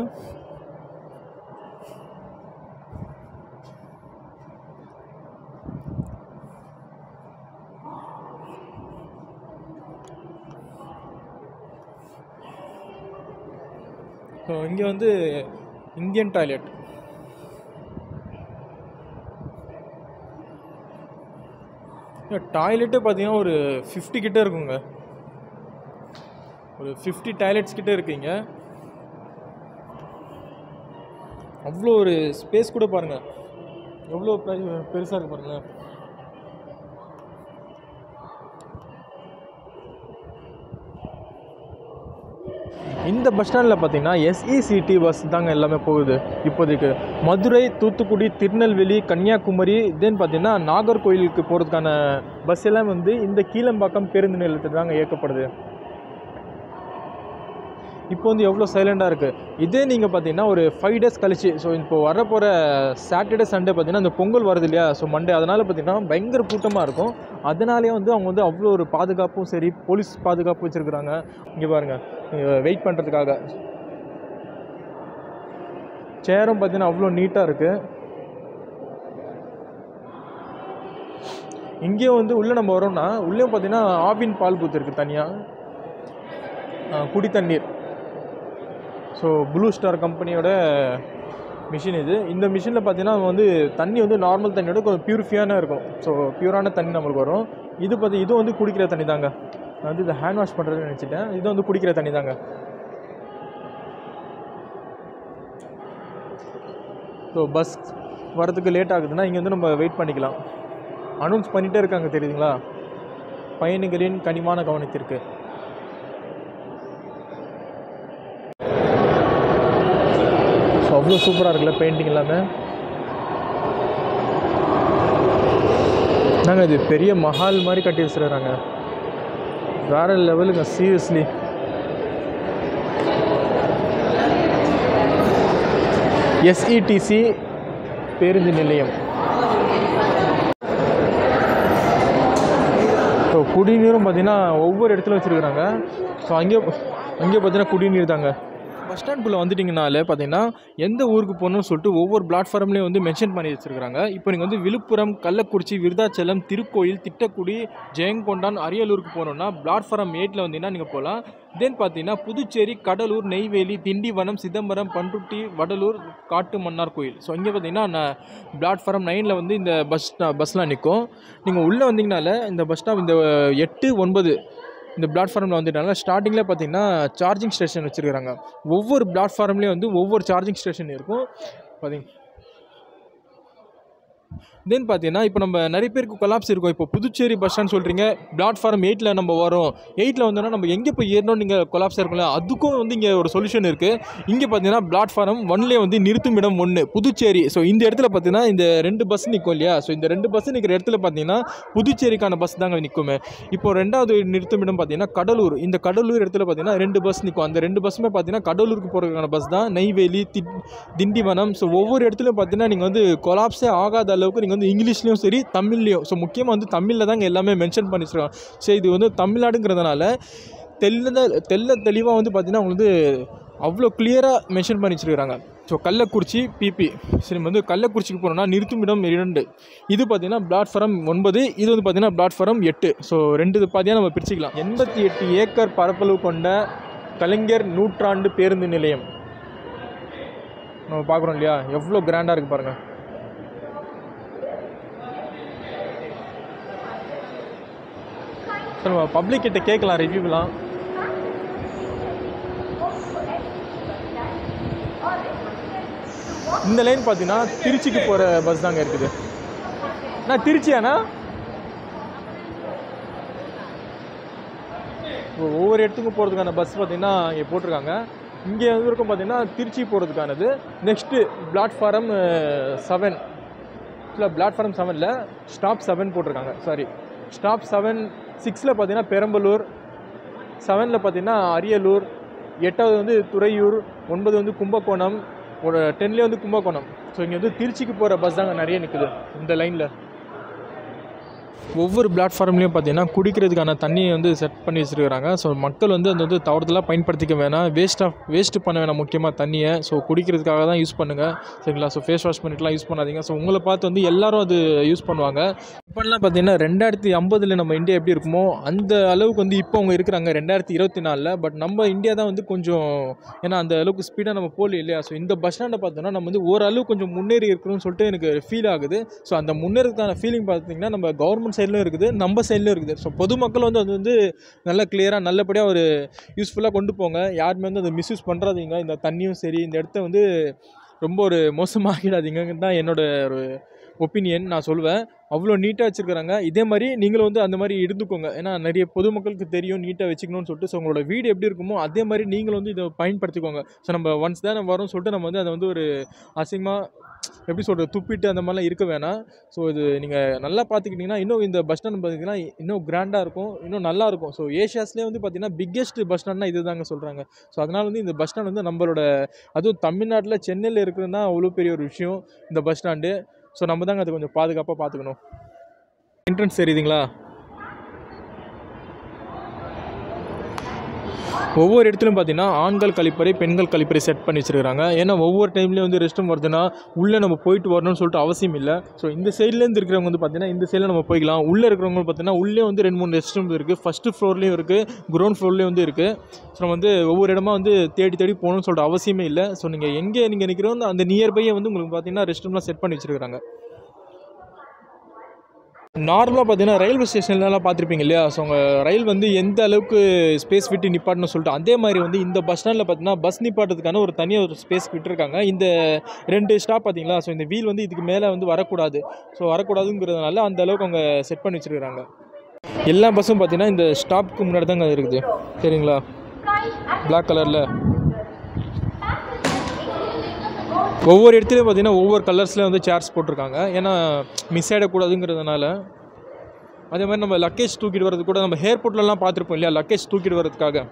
ஸோ இங்கே வந்து இந்தியன் டாய்லெட். டாய்லெட்டே பார்த்தீங்கன்னா ஒரு 50 கிட்ட இருக்குங்க. ஒரு 50 டாய்லெட்ஸ் கிட்ட இருக்குங்க. அவ்வளோ ஒரு ஸ்பேஸ் கூட பாருங்கள், எவ்வளோ பெருசாக இருக்கு பாருங்களேன். இந்த பஸ் ஸ்டாண்டில் பார்த்தீங்கன்னா எஸ்இசிடி பஸ் தாங்க எல்லாமே போகுது இப்போதைக்கு. மதுரை, தூத்துக்குடி, திருநெல்வேலி, கன்னியாகுமரி, தென் பார்த்தீங்கன்னா நாகர்கோயிலுக்கு போகிறதுக்கான பஸ் எல்லாம் வந்து இந்த கீழம்பாக்கம் பேருந்து நிலையத்தில் தாங்க இயக்கப்படுது. இப்போ வந்து எவ்வளோ சைலண்டாக இருக்குது. இதே நீங்கள் பார்த்தீங்கன்னா ஒரு 5 days கழிச்சு, ஸோ இப்போ வரப்போகிற சாட்டர்டே சண்டே பார்த்தீங்கன்னா இந்த பொங்கல் வருது இல்லையா, ஸோ மண்டே, அதனால் பார்த்தீங்கன்னா பயங்கர கூட்டமாக இருக்கும். அதனாலேயே வந்து அவங்க வந்து அவ்வளோ ஒரு பாதுகாப்பும் சரி, போலீஸ் பாதுகாப்பு வச்சுருக்குறாங்க. இங்கே பாருங்கள், வெயிட் பண்ணுறதுக்காக சேரும் பார்த்தீங்கன்னா அவ்வளோ நீட்டாக இருக்குது. இங்கேயும் வந்து உள்ளே நம்ம வரோம்னா உள்ளேயும் பார்த்தீங்கன்னா ஆவின் பால் பூத்து இருக்குது தனியாக, குடி தண்ணீர். ஸோ ப்ளூ ஸ்டார் கம்பெனியோட மிஷின் இது. இந்த மிஷினில் பார்த்தீங்கன்னா வந்து தண்ணி வந்து நார்மல் தண்ணியோட கொஞ்சம் பியூரிஃபையான இருக்கும். ஸோ பியூரான தண்ணி நம்மளுக்கு வரும். இது வந்து குடிக்கிற தண்ணி தாங்க. நான் வந்து இதை ஹேண்ட் வாஷ் பண்ணுறதுன்னு நினச்சிட்டேன். இது வந்து குடிக்கிற தண்ணி தாங்க. ஸோ பஸ் வரதுக்கு லேட் ஆகுதுன்னா இங்கே வந்து நம்ம வெயிட் பண்ணிக்கலாம். அனௌன்ஸ் பண்ணிகிட்டே இருக்காங்க தெரியுதுங்களா, பயணிகளின் கனிவான கவனத்திற்கு. ஸோ அவ்வளோ சூப்பராக இருக்குல்ல பெயிண்டிங் எல்லாமே. நாங்கள் இது பெரிய மஹால் மாதிரி கட்டி வச்சுருக்காங்க, வேறு லெவலுங்க சீரியஸ்லி. எஸ்இடிசி பேருந்து நிலையம். ஸோ குடிநீரும் பார்த்தீங்கன்னா ஒவ்வொரு இடத்துல வச்சுருக்குறாங்க. ஸோ அங்கே பார்த்தீங்கன்னா குடிநீர் தாங்க. பஸ் ஸ்டாண்டுக்குள்ளே வந்துட்டிங்கனாலே பார்த்தீங்கன்னா எந்த ஊருக்கு போகணும்னு சொல்லிட்டு ஒவ்வொரு பிளாட்ஃபார்ம்லேயும் வந்து மென்ஷன் பண்ணி வச்சுருக்காங்க. இப்போ நீங்கள் வந்து விழுப்புரம், கள்ளக்குறிச்சி, விருதாச்சலம், திருக்கோயில், திட்டக்குடி, ஜெயங்கொண்டான், அரியலூருக்கு போகணுன்னா பிளாட்ஃபார்ம் 8 வந்தீங்கன்னா நீங்கள் போகலாம். தென் பார்த்தீங்கன்னா புதுச்சேரி, கடலூர், நெய்வேலி, திண்டிவனம், சிதம்பரம், பண்ருட்டி, வடலூர், காட்டு மன்னார் கோயில். ஸோ இங்கே பார்த்தீங்கன்னா பிளாட்ஃபார்ம் 9 வந்து இந்த பஸ்லாம் நிற்கும். நீங்கள் உள்ளே வந்தீங்கனால இந்த பஸ் ஸ்டாப் இந்த 8, 9 இந்த பிளாட்ஃபார்மில் வந்துட்டால ஸ்டார்டிங்கில் பார்த்தீங்கன்னா சார்ஜிங் ஸ்டேஷன் வச்சுருக்காங்க. ஒவ்வொரு பிளாட்ஃபார்ம்லேயும் வந்து ஒவ்வொரு சார்ஜிங் ஸ்டேஷன் இருக்கும் பார்த்தீங்க. தென் பார்த்தீங்கன்னா இப்போ நம்ம நிறைய பேருக்கு கொலாப்ஸ் இருக்கும். இப்போ புதுச்சேரி பஸ் ஸ்டாண்ட் சொல்கிறீங்க, பிளாட்ஃபார்ம் 8 நம்ம வரோம், 8 வந்தோன்னா நம்ம எங்கே போய் ஏறணும் நீங்கள் கொலாப்ஸ் இருக்கும்ல, அதுக்கும் வந்து இங்கே ஒரு சொல்யூஷன் இருக்குது. இங்கே பார்த்தீங்கன்னா பிளாட்ஃபார்ம் 1 வந்து நிறுத்துமிடம் 1 புதுச்சேரி. ஸோ இந்த இடத்துல பார்த்தீங்கன்னா இந்த 2 பஸ் நிற்கும் இல்லையா, ஸோ இந்த 2 பஸ் நிற்கிற இடத்துல பார்த்தீங்கன்னா புதுச்சேரிக்கான பஸ் தாங்க நிற்குமே. இப்போ 2வது நிறுத்துமிடம் பார்த்தீங்கன்னா கடலூர். இந்த கடலூர் இடத்துல பார்த்தீங்கன்னா 2 பஸ் நிற்கும். அந்த 2 பஸ்ஸுமே பார்த்தீங்கன்னா கடலூருக்கு போகிறதுக்கான பஸ் தான். நெய்வேலி, திண்டிவனம். ஸோ ஒவ்வொரு இடத்துலையும் பார்த்தீங்கன்னா நீங்கள் வந்து கொலாப்ஸே ஆகாத அளவுக்கு நீங்கள் வந்து இங்கிலீஷ்லேயும் சரி தமிழ்லேயும், ஸோ முக்கியமாக வந்து தமிழில் தாங்க எல்லாமே மென்ஷன் பண்ணி வச்சுருக்காங்க. ஸோ இது வந்து தமிழ்நாடுங்கிறதுனால தெளிவாக வந்து பார்த்தீங்கன்னா உங்களுக்கு வந்து அவ்வளோ கிளியராக மென்ஷன் பண்ணி வச்சுருக்காங்க. ஸோ கள்ளக்குறிச்சி பிபி, சரி வந்து கள்ளக்குறிச்சிக்கு போனோம்னா நிறுத்துமிடம் 2. இது பார்த்தீங்கன்னா பிளாட்ஃபார்ம் 9, இது வந்து பார்த்தீங்கன்னா பிளாட்ஃபார்ம் 8. ஸோ 2 பாதியாக நம்ம பிரிச்சுக்கலாம். 88 ஏக்கர் பரப்பளவு கொண்ட கலைஞர் நூற்றாண்டு பேருந்து நிலையம் நம்ம பார்க்குறோம் இல்லையா, எவ்வளோ கிராண்டாக இருக்குது பாருங்கள். ஸோ நம்ம பப்ளிக் கிட்ட கேட்கலாம் ரிவ்யூலாம். இந்த லைன் பார்த்தீங்கன்னா திருச்சிக்கு போகிற பஸ் தாங்க இருக்குது. நான் திருச்சியாண்ணா ஒவ்வொரு இடத்துக்கும் போகிறதுக்கான பஸ் பார்த்தீங்கன்னா இங்கே போட்டிருக்காங்க. இங்கே இருக்கும் பார்த்தீங்கன்னா திருச்சி போகிறதுக்கானது. நெக்ஸ்ட்டு பிளாட்ஃபார்ம் 7, இல்லை பிளாட்ஃபார்ம் 7ல் ஸ்டாப் 7 போட்டிருக்காங்க. சாரி, ஸ்டாப் 7, 6ல் பார்த்தீங்கன்னா பெரம்பலூர், 7ல் பார்த்தீங்கன்னா அரியலூர், 8வது வந்து துறையூர், 9 வந்து கும்பகோணம், 10லேயே வந்து கும்பகோணம். ஸோ இங்கே வந்து திருச்சிக்கு போகிற பஸ் தாங்க நிறைய நிற்குது இந்த லைனில். ஒவ்வொரு பிளாட்ஃபார்ம்லேயும் பார்த்தீங்கன்னா குடிக்கிறதுக்கான தண்ணியை வந்து செட் பண்ணி வச்சுருக்காங்க. ஸோ மக்கள் வந்து அந்த வந்து தவறுதலாக பயன்படுத்திக்க வேணாம், வேஸ்ட் பண்ண வேணாம். முக்கியமாக தண்ணியை ஸோ குடிக்கிறதுக்காக தான் யூஸ் பண்ணுங்கள், சரிங்களா. ஸோ ஃபேஸ் வாஷ் பண்ணிட்டுலாம் யூஸ் பண்ணாதீங்க. ஸோ உங்களை பார்த்து வந்து எல்லோரும் அது யூஸ் பண்ணுவாங்க. இப்போலாம் பார்த்தீங்கன்னா 2050 நம்ம இந்தியா எப்படி இருக்குமோ அந்த அளவுக்கு வந்து இப்போ அவங்க இருக்கிறாங்க 2024. பட் நம்ம இந்தியா தான் வந்து கொஞ்சம், ஏன்னா அந்த அளவுக்கு ஸ்பீடாக நம்ம போகல இல்லையா. ஸோ இந்த பஸ் ஸ்டாண்டை பார்த்தோன்னா நம்ம வந்து ஓரளவு கொஞ்சம் முன்னேறி இருக்கணும்னு சொல்லிட்டு எனக்கு ஃபீல் ஆகுது. ஸோ அந்த முன்னேறதுக்கான ஃபீலிங் பார்த்தீங்கன்னா நம்ம கவர்மெண்ட் கவர்மெண்ட் சைட்லையும் இருக்குது, நம்ம சைட்லையும் இருக்குது. ஸோ பொதுமக்கள் வந்து அது வந்து நல்லா கிளியராக நல்லபடியாக ஒரு யூஸ்ஃபுல்லாக கொண்டு போங்க. யாருமே வந்து அதை மிஸ்யூஸ் பண்ணுறாதீங்க. இந்த தண்ணியும் சரி இந்த இடத்த வந்து ரொம்ப ஒரு மோசமாகிடாதீங்கன்னு தான் என்னோட ஒரு ஒப்பீனியன் நான் சொல்லுவேன். அவ்வளோ நீட்டாக வச்சுருக்கிறாங்க. இதே மாதிரி நீங்களும் வந்து அந்த மாதிரி இருந்துக்கோங்க. ஏன்னா நிறைய பொதுமக்களுக்கு தெரியும் நீட்டாக வச்சுக்கணும்னு சொல்லிட்டு. ஸோ உங்களோட வீடு எப்படி இருக்குமோ அதே மாதிரி நீங்களும் வந்து இதை பயன்படுத்திக்கோங்க. ஸோ நம்ம ஒன்ஸ் தான் வரோம்னு சொல்லிட்டு நம்ம வந்து அதை வந்து ஒரு அசிங்கமாக எப்படி சொல்கிறது துப்பிட்டு அந்த மாதிரிலாம் இருக்க வேணாம். ஸோ இது நீங்கள் நல்லா பார்த்துக்கிட்டிங்கன்னா இன்னும் இந்த பஸ் ஸ்டாண்ட் பார்த்திங்கன்னா இன்னும் கிராண்டாக இருக்கும், இன்னும் நல்லாயிருக்கும். ஸோ ஏஷியாஸ்லேயே வந்து பார்த்திங்கன்னா பிக்கெஸ்ட் பஸ் ஸ்டாண்ட்னா இது தாங்க சொல்கிறாங்க. ஸோ அதனால் வந்து இந்த பஸ் ஸ்டாண்ட் வந்து நம்மளோட அதுவும் தமிழ்நாட்டில் சென்னையில் இருக்குதுன்னா அவ்வளோ பெரிய ஒரு விஷயம் இந்த பஸ் ஸ்டாண்டு. ஸோ நம்ம தாங்க அதை கொஞ்சம் பாதுகாப்பாக பார்த்துக்கணும். என்ட்ரன்ஸ் தெரியுதுங்களா? ஒவ்வொரு இடத்துலையும் பார்த்தீங்கன்னா ஆண்கள் கழிப்பறை பெண்கள் கழிப்பறை செட் பண்ணி வச்சுருக்காங்க. ஏன்னா ஒவ்வொரு டைம்லேயும் வந்து ரெஸ்ட் ரூம் வருதுன்னா உள்ளே நம்ம போயிட்டு வரணும்னு சொல்லிட்டு அவசியம் இல்லை. ஸோ இந்த சைட்லேருந்து இருக்கிறவங்க வந்து பார்த்தீங்கன்னா இந்த சைடில் நம்ம போய்க்கலாம். உள்ளே இருக்கிறவங்க பார்த்தீங்கன்னா உள்ளே வந்து 2-3 ரெஸ்ட் ரூம் இருக்குது. ஃபஸ்ட்டு ஃப்ளோர்லேயும் இருக்குது, கிரவுண்ட் ஃப்ளோர்லேயும் வந்து இருக்குது. ஸோ நம்ம வந்து ஒவ்வொரு இடமா வந்து தேடி தேடி போகணும்னு சொல்லிட்டு அவசியமே இல்லை. ஸோ நீங்கள் எங்கே நீங்கள் நிற்கிறோம் அந்த நியர்பையை வந்து உங்களுக்கு பார்த்தீங்கன்னா ரெஸ்ட் ரூம்லாம் செட் பண்ணி வச்சுருக்காங்க. நார்மலாக பார்த்தீங்கன்னா ரயில்வே ஸ்டேஷன்லலாம் பார்த்துருப்பீங்க இல்லையா? ஸோ உங்கள் ரயில் வந்து எந்த அளவுக்கு ஸ்பேஸ் விட்டு நிப்பாட்டணும்னு சொல்லிட்டு அதே மாதிரி வந்து இந்த பஸ் ஸ்டாண்டில் பார்த்தீங்கன்னா பஸ் நிப்பாட்டுறதுக்கான ஒரு தனியாக ஒரு ஸ்பேஸ் விட்டுருக்காங்க. இந்த 2 ஸ்டாப் பார்த்தீங்களா? ஸோ இந்த வீல் வந்து இதுக்கு மேலே வந்து வரக்கூடாது. ஸோ வரக்கூடாதுங்கிறதுனால அந்த அளவுக்கு அவங்க செட் பண்ணி வச்சுருக்காங்க. எல்லா பஸ்ஸும் பார்த்தீங்கன்னா இந்த ஸ்டாப்புக்கு முன்னாடி தாங்க இருக்குது சரிங்களா? பிளாக் கலரில் ஒவ்வொரு இடத்துலையும் பார்த்தீங்கன்னா ஒவ்வொரு கலர்ஸில் வந்து சேர்ஸ் போட்டிருக்காங்க. ஏன்னா மிஸ் ஆகிடக்கூடாதுங்கிறதுனால. அதே மாதிரி நம்ம லக்கேஜ் தூக்கிட்டு வரது கூட நம்ம ஏர்போர்ட்லலாம் பார்த்துருப்போம் இல்லையா? லக்கேஜ் தூக்கிட்டு வரதுக்காக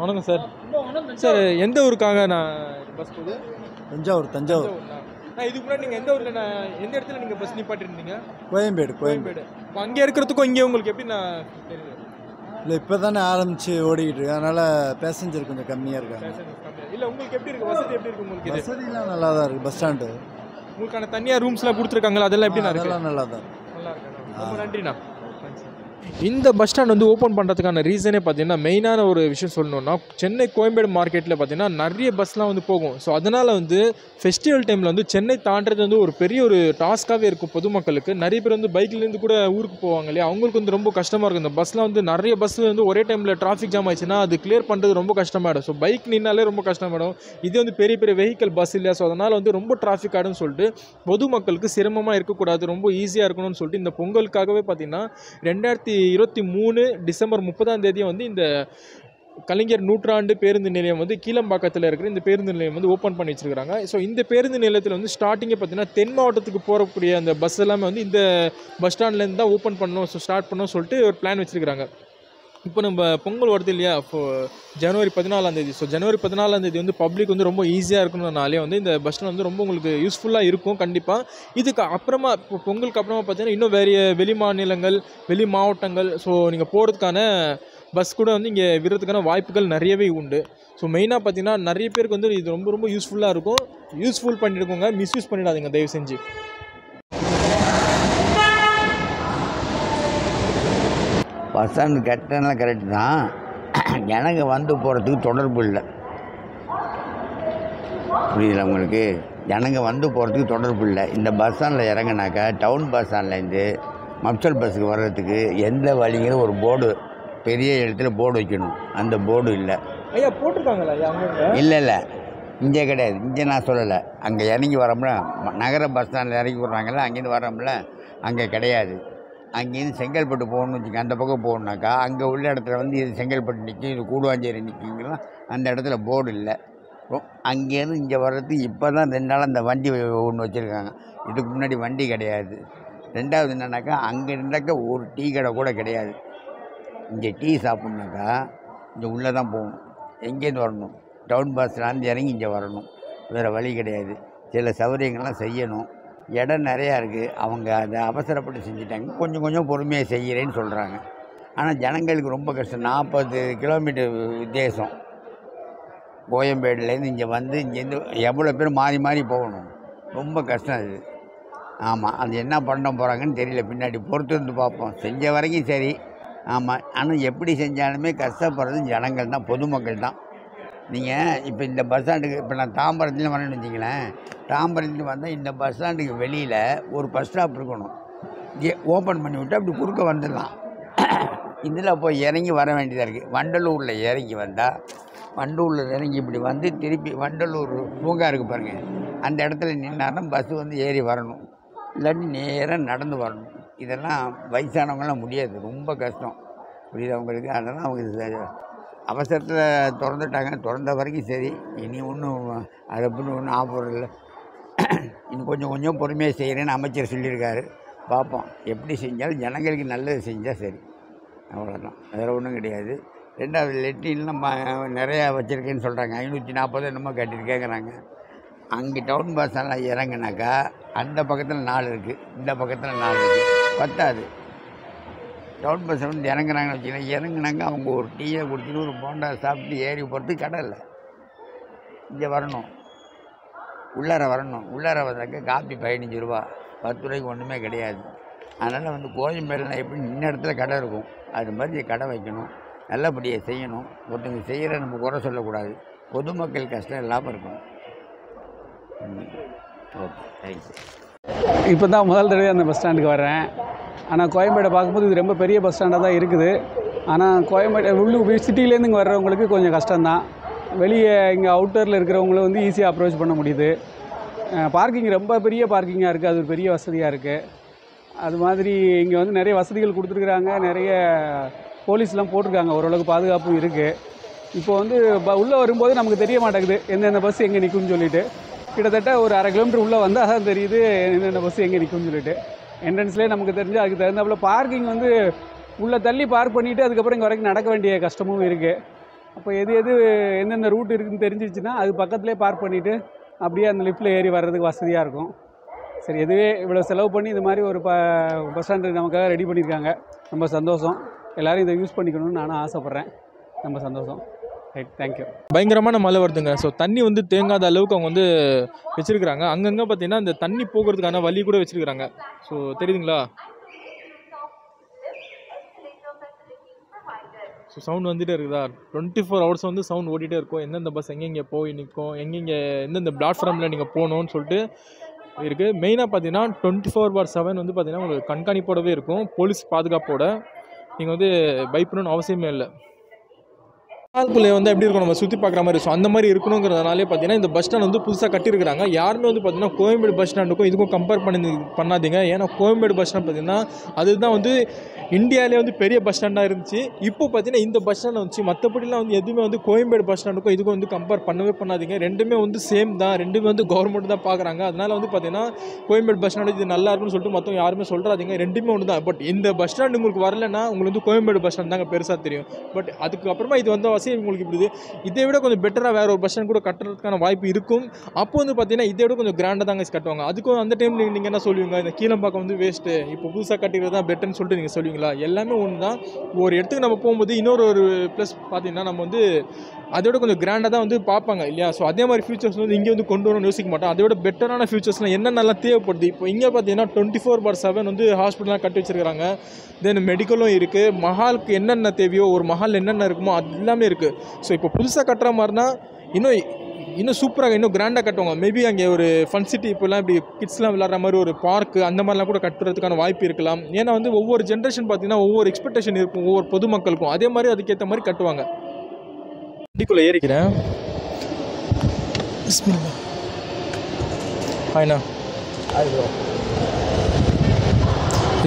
வணக்கம் சார். சார் எந்த ஊருக்காக நான் பஸ் போகுது? தஞ்சாவூர். நான் இதுக்கு முன்னாடி நீங்கள் எந்த ஊரில் எந்த இடத்துல நீங்கள் பஸ் நிப்பாட்டிருந்தீங்க? கோயம்பேடு. இப்போ அங்கே இருக்கிறதுக்கும் இங்கே உங்களுக்கு எப்படி நான் தெரியுது? இல்லை இப்போ தானே ஆரம்பித்து ஓடிக்கிட்டு இருக்கு, அதனால் பேசஞ்சர் கொஞ்சம் கம்மியாக இருக்காங்க. இல்லை உங்களுக்கு எப்படி இருக்குது வசதி? எப்படி இருக்குது உங்களுக்கு? வசதிலாம் நல்லா தான் இருக்குது. பஸ் ஸ்டாண்டு உங்களுக்கான தனியாக ரூம்ஸ்லாம் கொடுத்துருக்காங்களா? அதெல்லாம் எப்படி இருக்கு? அதெல்லாம் நல்லா தான். நல்லா இருக்கு. ரொம்ப நன்றிண்ணா. இந்த பஸ் ஸ்டாண்ட் வந்து ஓப்பன் பண்ணுறதுக்கான ரீசனே பார்த்தீங்கன்னா மெயினான ஒரு விஷயம் சொல்லணும்னா சென்னை கோயம்பேடு மார்க்கெட்டில் பார்த்தீங்கன்னா நிறைய பஸ்லாம் வந்து போகும். ஸோ அதனால் வந்து ஃபெஸ்டிவல் டைமில் வந்து சென்னை தாண்டது வந்து ஒரு பெரிய ஒரு டாஸ்க்காகவே இருக்கும் பொதுமக்களுக்கு. நிறைய பேர் வந்து பைக்லேருந்து கூட ஊருக்கு போவாங்க இல்லையா? அவங்களுக்கு வந்து ரொம்ப கஷ்டமாக இருக்கும். இந்த பஸ்லாம் வந்து நிறைய பஸ் வந்து ஒரே டைமில் டிராஃபிக் ஜாம் ஆயிடுச்சுன்னா அது கிளியர் பண்ணுறது ரொம்ப கஷ்டமாயிடும். ஸோ பைக் நின்னாலே ரொம்ப கஷ்டமாயிடும். இது வந்து பெரிய பெரிய வெஹிக்கல் பஸ் இல்லையா? ஸோ அதனால் வந்து ரொம்ப டிராஃபிக் ஆகிடும்னு சொல்லிட்டு பொதுமக்களுக்கு சிரமமாக இருக்கக்கூடாது, ரொம்ப ஈஸியாக இருக்கணும்னு சொல்லிட்டு இந்த பொங்கலுக்காகவே பார்த்தீங்கன்னா 2023 டிசம்பர் 30 வந்து இந்த கலைஞர் நூற்றாண்டு பேருந்து நிலையம் வந்து கீழம்பாக்கத்தில் இருக்கிற இந்த பேருந்து நிலையம் வந்து ஓப்பன் பண்ணி வச்சுருக்காங்க. ஸோ இந்த பேருந்து நிலையத்தில் வந்து ஸ்டார்டிங்கே பார்த்தீங்கன்னா தென் மாவட்டத்துக்கு போகக்கூடிய அந்த பஸ் எல்லாமே வந்து இந்த பஸ் ஸ்டாண்ட்லேருந்து தான் ஓப்பன் பண்ணணும், ஸோ ஸ்டார்ட் பண்ணணும் சொல்லிட்டு ஒரு பிளான் வச்சுருக்காங்க. இப்போ நம்ம பொங்கல் வருது இல்லையா? இப்போது ஜனவரி 14 ஸோ ஜனவரி 14 வந்து பப்ளிக் வந்து ரொம்ப ஈஸியாக இருக்கணும்னாலே வந்து இந்த பஸ் ஸ்டாண்ட் வந்து ரொம்ப உங்களுக்கு யூஸ்ஃபுல்லாக இருக்கும் கண்டிப்பாக. இதுக்கு அப்புறமா இப்போ பொங்கலுக்கு அப்புறமா பார்த்தீங்கன்னா இன்னும் வெளி மாநிலங்கள் வெளி மாவட்டங்கள் ஸோ நீங்கள் போகிறதுக்கான பஸ் கூட வந்து இங்கே விடுறதுக்கான வாய்ப்புகள் நிறையவே உண்டு. ஸோ மெயினாக பார்த்தீங்கன்னா நிறைய பேருக்கு வந்து இது ரொம்ப ரொம்ப யூஸ்ஃபுல்லாக இருக்கும். யூஸ்ஃபுல் பண்ணியிருக்கோங்க, மிஸ்யூஸ் பண்ணிடாதீங்க தயவு செஞ்சு. பஸ் ஸ்டாண்டு கட்டணம் கரெக்டு தான், எனக்கு வந்து போகிறதுக்கு தொடர்பு இல்லை. புரியுதுல உங்களுக்கு? ஜனங்க வந்து போகிறதுக்கு தொடர்பு இல்லை. இந்த பஸ் ஸ்டாண்டில் இறங்கினாக்கா டவுன் பஸ் ஸ்டாண்ட்லேருந்து மப்சல் பஸ்ஸுக்கு வர்றதுக்கு எந்த வழிங்கிற ஒரு போர்டு பெரிய இடத்துல போர்டு வைக்கணும். அந்த போர்டு இல்லை. ஐயா போட்டிருக்காங்களா? இல்லை இங்கே கிடையாது. இங்கே நான் சொல்லலை. அங்கே இறங்கி வரோம்ல, நகர பஸ் ஸ்டாண்டில் இறங்கி விட்றாங்கல்ல, அங்கேருந்து வரோம்ல, அங்கே கிடையாது. அங்கேருந்து செங்கல்பட்டு போகணும்னு வச்சுக்க, அந்த பக்கம் போகணுன்னாக்கா அங்கே உள்ள இடத்துல வந்து இது செங்கல்பட்டு நிற்கும், இது கூடுவாஞ்சேரி நிற்குங்கலாம். அந்த இடத்துல போர்டு இல்லை. அங்கேருந்து இங்கே வர்றதுக்கு இப்போ தான் 2 நாள் அந்த வண்டி ஒன்று வச்சுருக்காங்க. இதுக்கு முன்னாடி வண்டி கிடையாது. 2வது என்னன்னாக்கா அங்கே இருந்தாக்கா ஒரு டீ கடை கூட கிடையாது. இங்கே டீ சாப்பிட்னாக்கா இங்கே உள்ளே தான் போகணும், எங்கேருந்து வரணும், டவுன் பஸ்லேருந்து இறங்கி இங்கே வரணும், வேறு வழி கிடையாது. சில சௌகரியங்கள்லாம் செய்யணும். இடம் நிறையா இருக்குது. அவங்க அதை அவசரப்பட்டு செஞ்சுட்டாங்க. கொஞ்சம் கொஞ்சம் பொறுமையாக செய்கிறேன்னு சொல்கிறாங்க. ஆனால் ஜனங்களுக்கு ரொம்ப கஷ்டம். 40 கிலோமீட்டர் வித்தியாசம். கோயம்பேடுலேருந்து இங்கே வந்து இங்கேருந்து எவ்வளோ பேர் மாறி மாறி போகணும். ரொம்ப கஷ்டம் அது. ஆமாம், அது என்ன பண்ண போகிறாங்கன்னு தெரியல. பின்னாடி பொறுத்து இருந்து பார்ப்போம். செஞ்ச வரைக்கும் சரி, ஆமாம். ஆனால் எப்படி செஞ்சாலுமே கஷ்டப்படுறது ஜனங்கள் தான், பொதுமக்கள் தான். நீங்கள் இப்போ இந்த பஸ் ஸ்டாண்டுக்கு இப்போ நான் தாம்பரத்துலேயும் வரேன்னு வச்சிங்களேன், தாம்பரத்துலேருந்து வந்தால் இந்த பஸ் ஸ்டாண்டுக்கு வெளியில் ஒரு பஸ் ஸ்டாப் இருக்கணும். ஓப்பன் பண்ணி விட்டு அப்படி குறுக்க வந்துடலாம். இதில் போய் இறங்கி வர வேண்டியதாக இருக்குது. வண்டலூரில் இறங்கி வந்தால், வண்டலூரில் இறங்கி இப்படி வந்து திருப்பி வண்டலூர் பூங்கா இருக்குது பாருங்கள், அந்த இடத்துல நின்னாருன்னா பஸ்ஸு வந்து ஏறி வரணும், இல்லாட்டி நேராக நடந்து வரணும். இதெல்லாம் வயசானவங்களாம் முடியாது, ரொம்ப கஷ்டம். புரியுது அவங்களுக்கு. அதெல்லாம் அவங்க அவசரத்தில் திறந்துட்டாங்க, திறந்த வரைக்கும் சரி. இனி ஒன்றும் அதை அப்படின்னு ஒன்றும் ஆஃபர் இல்லை. இன்னும் கொஞ்சம் கொஞ்சம் பொறுமையாக செய்கிறேன்னு அமைச்சர் சொல்லியிருக்காரு. பார்ப்போம், எப்படி செஞ்சாலும் ஜனங்களுக்கு நல்லது செஞ்சால் சரி, அவ்வளோதான். வேறு ஒன்றும் கிடையாது. ரெண்டாவது லெட்டின்லாம் நிறையா வச்சுருக்கேன்னு சொல்கிறாங்க. 540 என்னமோ கட்டியிருக்கேங்கிறாங்க. அங்கே டவுன் பஸ்ஸெல்லாம் இறங்குனாக்கா அந்த பக்கத்தில் 4 இருக்குது, இந்த பக்கத்தில் 4 இருக்குது, பத்தாது. டவுன் பஸ்ஸை வந்து இறங்குறாங்கன்னு வச்சுக்கலாம். இறங்குனாங்க அவங்க ஒரு டீயை குடிச்சிட்டு ஒரு போண்டா சாப்பிட்டு ஏறி போகிறதுக்கு கடை இல்லை. இங்கே வரணும், உள்ளார வரணும். உள்ளார வந்தாக்க காப்பி 15 ரூபா, 10 ரூபாய்க்கு ஒன்றுமே கிடையாது. அதனால் வந்து கோயம்பேடுலாம் எப்படி இன்ன இடத்துல கடை இருக்கும், அது மாதிரி கடை வைக்கணும், நல்லபடியாக செய்யணும். ஒருத்தங்க செய்கிற நம்ம குறை சொல்லக்கூடாது, பொதுமக்கள் கஷ்டம் இல்லாமல் இருக்கணும். Okay, thanks. இப்போ தான் முதல் தடவை அந்த பஸ் ஸ்டாண்டுக்கு வர்றேன். ஆனால் கோயம்பேடை பார்க்கும்போது இது ரொம்ப பெரிய பஸ் ஸ்டாண்டாக தான் இருக்குது. ஆனால் கோயம்பேடு சிட்டிலேருந்து இங்கே வர்றவங்களுக்கு கொஞ்சம் கஷ்டம்தான். வெளியே இங்கே அவுட்டரில் இருக்கிறவங்கள வந்து ஈஸியாக அப்ரோச் பண்ண முடியுது. பார்க்கிங் ரொம்ப பெரிய பார்க்கிங்காக இருக்குது, அது ஒரு பெரிய வசதியாக இருக்குது. அது மாதிரி இங்கே வந்து நிறைய வசதிகள் கொடுத்துருக்குறாங்க, நிறைய போலீஸ்லாம் போட்டிருக்காங்க, ஓரளவுக்கு பாதுகாப்பும் இருக்குது. இப்போ வந்து உள்ளே வரும்போது நமக்கு தெரிய மாட்டேங்குது எந்தெந்த பஸ் எங்கே நிற்கும்னு சொல்லிட்டு. கிட்டத்தட்ட ஒரு 1/2 கிலோமீட்டர் உள்ளே வந்தால் தான் தெரியுது எந்தெந்த பஸ் எங்கே நிற்கும்னு சொல்லிட்டு. என்ட்ரன்ஸ்லேயே நமக்கு தெரிஞ்சு அதுக்கு தகுந்தாப்புல பார்க்கிங் வந்து உள்ளே தள்ளி பார்க் பண்ணிவிட்டு அதுக்கப்புறம் இங்கே வரைக்கும் நடக்க வேண்டிய கஷ்டமும் இருக்குது. அப்போ எது எந்தெந்த ரூட் இருக்குதுன்னு தெரிஞ்சிச்சுன்னா அது பக்கத்துலேயே பார்க் பண்ணிவிட்டு அப்படியே அந்த லிஃப்ட்டில் ஏறி வர்றதுக்கு வசதியாக இருக்கும். சரி, எதுவே இவ்வளோ செலவு பண்ணி இது மாதிரி ஒரு பஸ் ஸ்டாண்டு நமக்காக ரெடி பண்ணியிருக்காங்க, ரொம்ப சந்தோஷம். எல்லோரும் இதை யூஸ் பண்ணிக்கணும்னு நானும் ஆசைப்பட்றேன். ரொம்ப சந்தோஷம். Right, thank you. பயங்கரமான மழை வருதுங்க. ஸோ தண்ணி வந்து தேங்காத அளவுக்கு அவங்க வந்து வச்சுருக்குறாங்க. அங்கங்கே பார்த்தீங்கன்னா இந்த தண்ணி போகிறதுக்கான வழி கூட வச்சுருக்குறாங்க. ஸோ தெரியுதுங்களா? ஸோ சவுண்ட் வந்துகிட்டே இருக்குதா? 24 ஹவர்ஸ் வந்து சவுண்ட் ஓடிட்டே இருக்கும். எந்தெந்த பஸ் எங்கெங்கே போய் நிற்கும், எங்கெங்கே எந்தெந்த பிளாட்ஃபார்மில் நீங்கள் போகணுன்னு சொல்லிட்டு இருக்குது. மெயினாக பார்த்தீங்கன்னா 24/7 வந்து பார்த்தீங்கன்னா உங்களுக்கு கண்காணிப்போடவே இருக்கும், போலீஸ் பாதுகாப்போட. நீங்கள் வந்து பயப்படணும்னு அவசியமே இல்லை. மஹால்குள்ளே வந்து எப்படி இருக்கும், நம்ம சுற்றி பார்க்குற மாதிரி. ஸோ அந்த மாதிரி இருக்கணுங்கிறதுனாலே பார்த்தீங்கன்னா இந்த பஸ் ஸ்டாண்ட் வந்து புதுசாக கட்டியிருக்கிறாங்க. யாருமே வந்து பார்த்தீங்கன்னா கோயம்பேடு பஸ் ஸ்டாண்டுக்கும் இதுக்கும் கம்பேர் பண்ணாதீங்க. ஏன்னா கோயம்பேடு பஸ் ஸ்டாண்ட் பார்த்தீங்கன்னா அதுதான் வந்து இந்தியாவிலே வந்து பெரிய பஸ் ஸ்டாண்டாக இருந்துச்சு. இப்போ பார்த்தீங்கன்னா இந்த பஸ் ஸ்டாண்ட் வந்துச்சு. மற்றபடிலாம் வந்து எதுவுமே வந்து கோயம்பேடு பஸ் ஸ்டாண்டுக்கும் இதுக்கும் வந்து கம்பேர் பண்ணாதீங்க. ரெண்டுமே வந்து சேம் தான், ரெண்டுமே வந்து கவர்மெண்ட் தான் பார்க்குறாங்க. அதனால் வந்து பார்த்தீங்கன்னா கோயம்பேடு பஸ் ஸ்டாண்டு இது நல்லா இருக்குன்னு சொல்லிட்டு மற்றவங்க யாருமே சொல்கிறாதீங்க. ரெண்டுமே ஒன்று தான். பட் இந்த பஸ் ஸ்டாண்டு உங்களுக்கு வரலன்னா உங்களுக்கு வந்து கோயம்பேடு பஸ் ஸ்டாண்ட் தாங்க பெருசாக தெரியும். பட் அதுக்கப்புறமா இது வந்து உங்களுக்கு இப்படி இதை விட கொஞ்சம் பெட்டராக வேறு ஒரு பஸ் ஸ்டாண்ட் கூட கட்டுறதுக்கான வாய்ப்பு இருக்கும். அப்போ வந்து பார்த்தீங்கன்னா இதை விட கொஞ்சம் கிராண்டாக தாங்க கட்டுவாங்க. அதுக்கும் அந்த டைமில் நீங்கள் என்ன சொல்லுவீங்க, இந்த கீழம்பாக்கம் வந்து வேஸ்ட்டு, இப்போ புதுசாக கட்டிக்கிறது தான் பெட்டர்னு சொல்லிட்டு நீங்கள் சொல்லுவீங்களா? எல்லாமே ஒன்று தான். ஒரு இடத்துக்கு நம்ம போகும்போது இன்னொரு ப்ளஸ் பார்த்தீங்கன்னா நம்ம வந்து அதோட கொஞ்சம் கிராண்டாக தான் வந்து பார்ப்பாங்க இல்லையா? ஸோ அதே மாதிரி ஃபியூச்சர்ஸ் வந்து இங்கே வந்து கொண்டு வரணும்னு யோசிக்க மாட்டோம். அதோட பெட்டரான ஃபியூச்சர்ஸ்லாம் என்னென்னலாம் தேவைப்படுது. இப்போ இங்கே பார்த்தீங்கன்னா 24/7 வந்து ஹாஸ்பிட்டலாம் கட்டி வச்சுருக்காங்க. தென் மெடிக்கலும் இருக்குது. மஹாலுக்கு என்னென்ன தேவையோ, ஒரு மஹால் என்னென்ன இருக்குமோ அது எல்லாமே இருக்குது. ஸோ இப்போ புதுசாக கட்டுற மாதிரினா இன்னும் சூப்பராக இன்னும் கிராண்டாக கட்டுவாங்க. மேபி அங்கே ஒரு ஃபன் சிட்டி இப்போலாம் இப்படி கிட்ஸ்லாம் விளையாடுற மாதிரி ஒரு பார்க்கு அந்த மாதிரிலாம் கூட கட்டுறதுக்கான வாய்ப்பு இருக்கலாம். ஏன்னா வந்து ஒவ்வொரு ஜென்ரேஷன் பார்த்தீங்கன்னா ஒவ்வொரு எக்ஸ்பெக்டேஷன் இருக்கும் ஒவ்வொரு பொதுமக்களுக்கும். அதே மாதிரி அதுக்கேற்ற மாதிரி கட்டுவாங்க. வண்டிக்குள்ளே ஏறிக்கிறேன். ஆயிண்ணா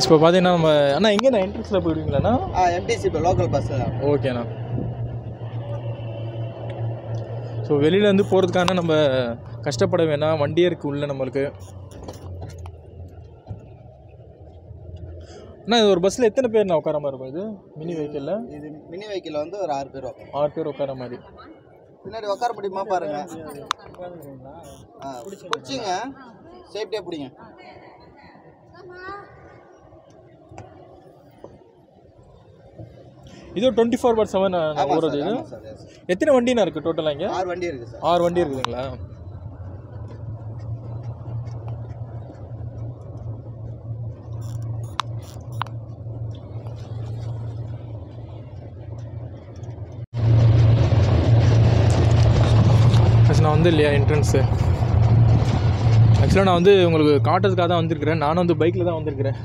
இப்போ பார்த்தீங்கன்னா நம்ம அண்ணா எங்கேண்ணா என்ட்ரன்ஸில் போயிடுவீங்களாண்ணா? எம்டிசி இப்போ லோக்கல் பஸ். ஓகேண்ணா. ஸோ வெளியிலேருந்து போகிறதுக்கான நம்ம கஷ்டப்பட வேணாம், வண்டியே இருக்குது உள்ள நம்மளுக்கு. அண்ணா இது ஒரு பஸ்ஸில் எத்தனை பேர் நான் உட்கார மாதிரி இருக்கும்? இது மினி வெஹிக்கிளில்? இது மினி வெஹிக்கிளில் வந்து ஒரு 6 பேர் 6 பேர் உட்கார மாதிரி. பின்னாடி உட்கார முடியுமா பாருங்க. பிடிச்சிங்க, சேஃப்டியாக பிடிங்க. இது 24/7 ஓடுறது. இது எத்தனை வண்டினா இருக்குது டோட்டலாக? இங்கே 6 வண்டி இருக்குது சார். 6 வண்டி இருக்குதுங்களா? வந்து இல்லையா என்ட்ரன்ஸு. ஆக்சுவலாக நான் வந்து உங்களுக்கு காட்டுறதுக்காக தான் வந்திருக்கிறேன். நானும் வந்து பைக்கில் தான் வந்திருக்கிறேன்.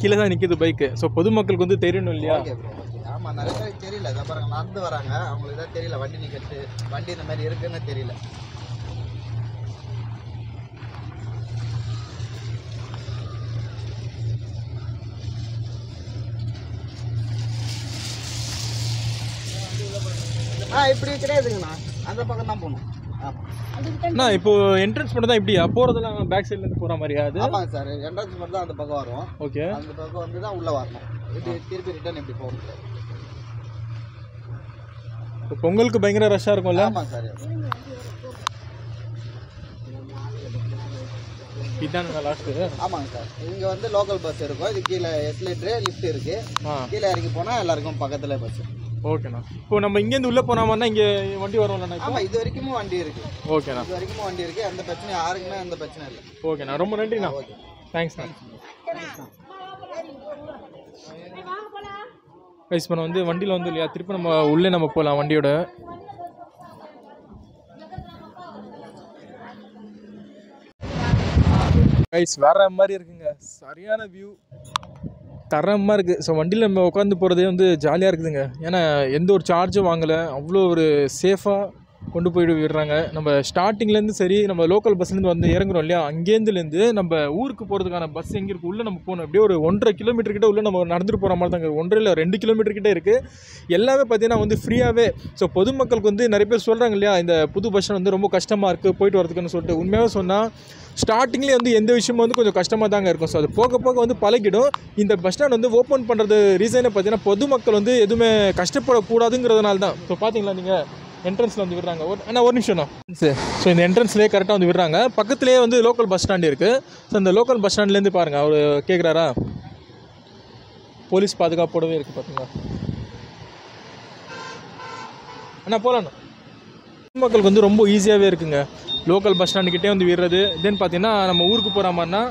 கீழே தான் நிற்கிது பைக்கு. ஸோ பொதுமக்களுக்கு வந்து தெரியணும் இல்லையா? Okay bro, okay. ஆமாம், நிறைய பேருக்கு தெரியல. இதை பாருங்க, நடந்து வராங்க, அவங்களுக்கு தான் தெரியல வண்டி நிற்கிறது, வண்டி இந்த மாதிரி இருக்குன்னு தெரியல. இப்படி கிடையாதுங்கண்ணா, அந்த பக்கம் தான் போகணும். ஆமாம் அண்ணா இப்போ என்ட்ரன்ஸ் மட்டும் தான் இப்படியா போகிறதெல்லாம் பேக் சைட்லேருந்து போகிற மாதிரியா அது? ஆமாங்க சார், என்ட்ரன்ஸ் மட்டும் தான் அந்த பக்கம் வரும். ஓகே, அந்த பக்கம் வந்து தான் உள்ளே வரணும். இப்படி திருப்பி ரிட்டர்ன் இப்படி போகணும் சார். இப்போ பொங்கலுக்கு பயங்கர ரஷ்ஷாக இருக்கும்ல? ஆமாம் சார். இதுதான் லாஸ்ட்டு. ஆமாங்க சார், இங்கே வந்து லோக்கல் பஸ் இருக்கும். இது கீழே எஸ்லேட்ரு லிஃப்ட் இருக்குது. கீழே இறங்கி போனால் எல்லாருக்கும் பக்கத்தில் பஸ். ஓகேண்ணா. இப்போ நம்ம இங்கேருந்து உள்ளே போனாமன்னா இங்கே வண்டி வரும்லண்ணா? ஆமாம், இது வரைக்கும் வண்டி இருக்குது. ஓகேண்ணா, இது வரைக்கும் வண்டி இருக்குது. எந்த பிரச்சனையும் யாருக்குமே எந்த பிரச்சனை இல்லை. ஓகேண்ணா, ரொம்ப நன்றிண்ணா. தேங்க்ஸ்ண்ணா. கைஸ் இப்போ வந்து வண்டியில் வந்து இல்லையா திருப்பி நம்ம உள்ளே நம்ம போகலாம் வண்டியோட. கைஸ் வேற மாதிரி இருக்குங்க, சரியான வியூ, தரமாக இருக்குது. ஸோ வண்டியில் நம்ம உட்காந்து போகிறதே வந்து ஜாலியாக இருக்குதுங்க. ஏன்னா எந்த ஒரு சார்ஜும் வாங்கலை, அவ்வளோ ஒரு சேஃபாக கொண்டு போய் விடுறாங்க. நம்ம ஸ்டார்டிங்லேருந்து சரி, நம்ம லோக்கல் பஸ்லேருந்து வந்து இறங்குறோம் இல்லையா, அங்கேருந்துலேருந்து நம்ம ஊருக்கு போகிறதுக்கான பஸ் எங்கே இருக்குது உள்ளே நம்ம போகணும். அப்படியே ஒரு 1.5 கிலோமீட்டர் கிட்ட உள்ளே நம்ம நடந்துட்டு போகிற மாதிரி தாங்க, 1.5 இல்லை 2 கிலோமீட்டர் கிட்டே இருக்குது. எல்லாமே பார்த்தீங்கன்னா வந்து ஃப்ரீயாகவே. ஸோ பொதுமக்களுக்கு வந்து நிறைய பேர் சொல்கிறாங்க இல்லையா, இந்த புது பஸ் ஸ்டாண்ட் வந்து ரொம்ப கஷ்டமாக இருக்குது போயிட்டு வரதுக்குன்னு சொல்லிட்டு. உண்மையாக சொன்னால் ஸ்டார்டிங்லேயே வந்து எந்த விஷயமும் வந்து கொஞ்சம் கஷ்டமாக தாங்க இருக்கும். ஸோ அது போக போக வந்து பழகிடும். இந்த பஸ் ஸ்டாண்ட் வந்து ஓப்பன் பண்ணுறது ரீசனே பார்த்தீங்கன்னா பொதுமக்கள் வந்து எதுவுமே கஷ்டப்படக்கூடாதுங்கிறதுனால தான். ஸோ பார்த்தீங்களா நீங்கள் என்ட்ரன்ஸில் வந்து விடுறாங்க. ஒரு நிமிஷம் தான். ஸோ இந்த என்ட்ரன்ஸ்லேயே கரெக்டாக வந்து விடுறாங்க. பக்கத்துலேயே வந்து லோக்கல் பஸ் ஸ்டாண்ட் இருக்குது. ஸோ அந்த லோக்கல் பஸ் ஸ்டாண்ட்லேருந்து பாருங்கள், அவர் கேட்குறாரா, போலீஸ் பாதுகாப்போடவே இருக்குது பார்த்தீங்களா. அண்ணா போகலாண்ணா. பொதுமக்களுக்கு வந்து ரொம்ப ஈஸியாகவே இருக்குங்க. லோக்கல் பஸ் ஸ்டாண்டுக்கிட்டே வந்து விடுறது. தென் பார்த்தீங்கன்னா நம்ம ஊருக்கு போகிற மாதிரினா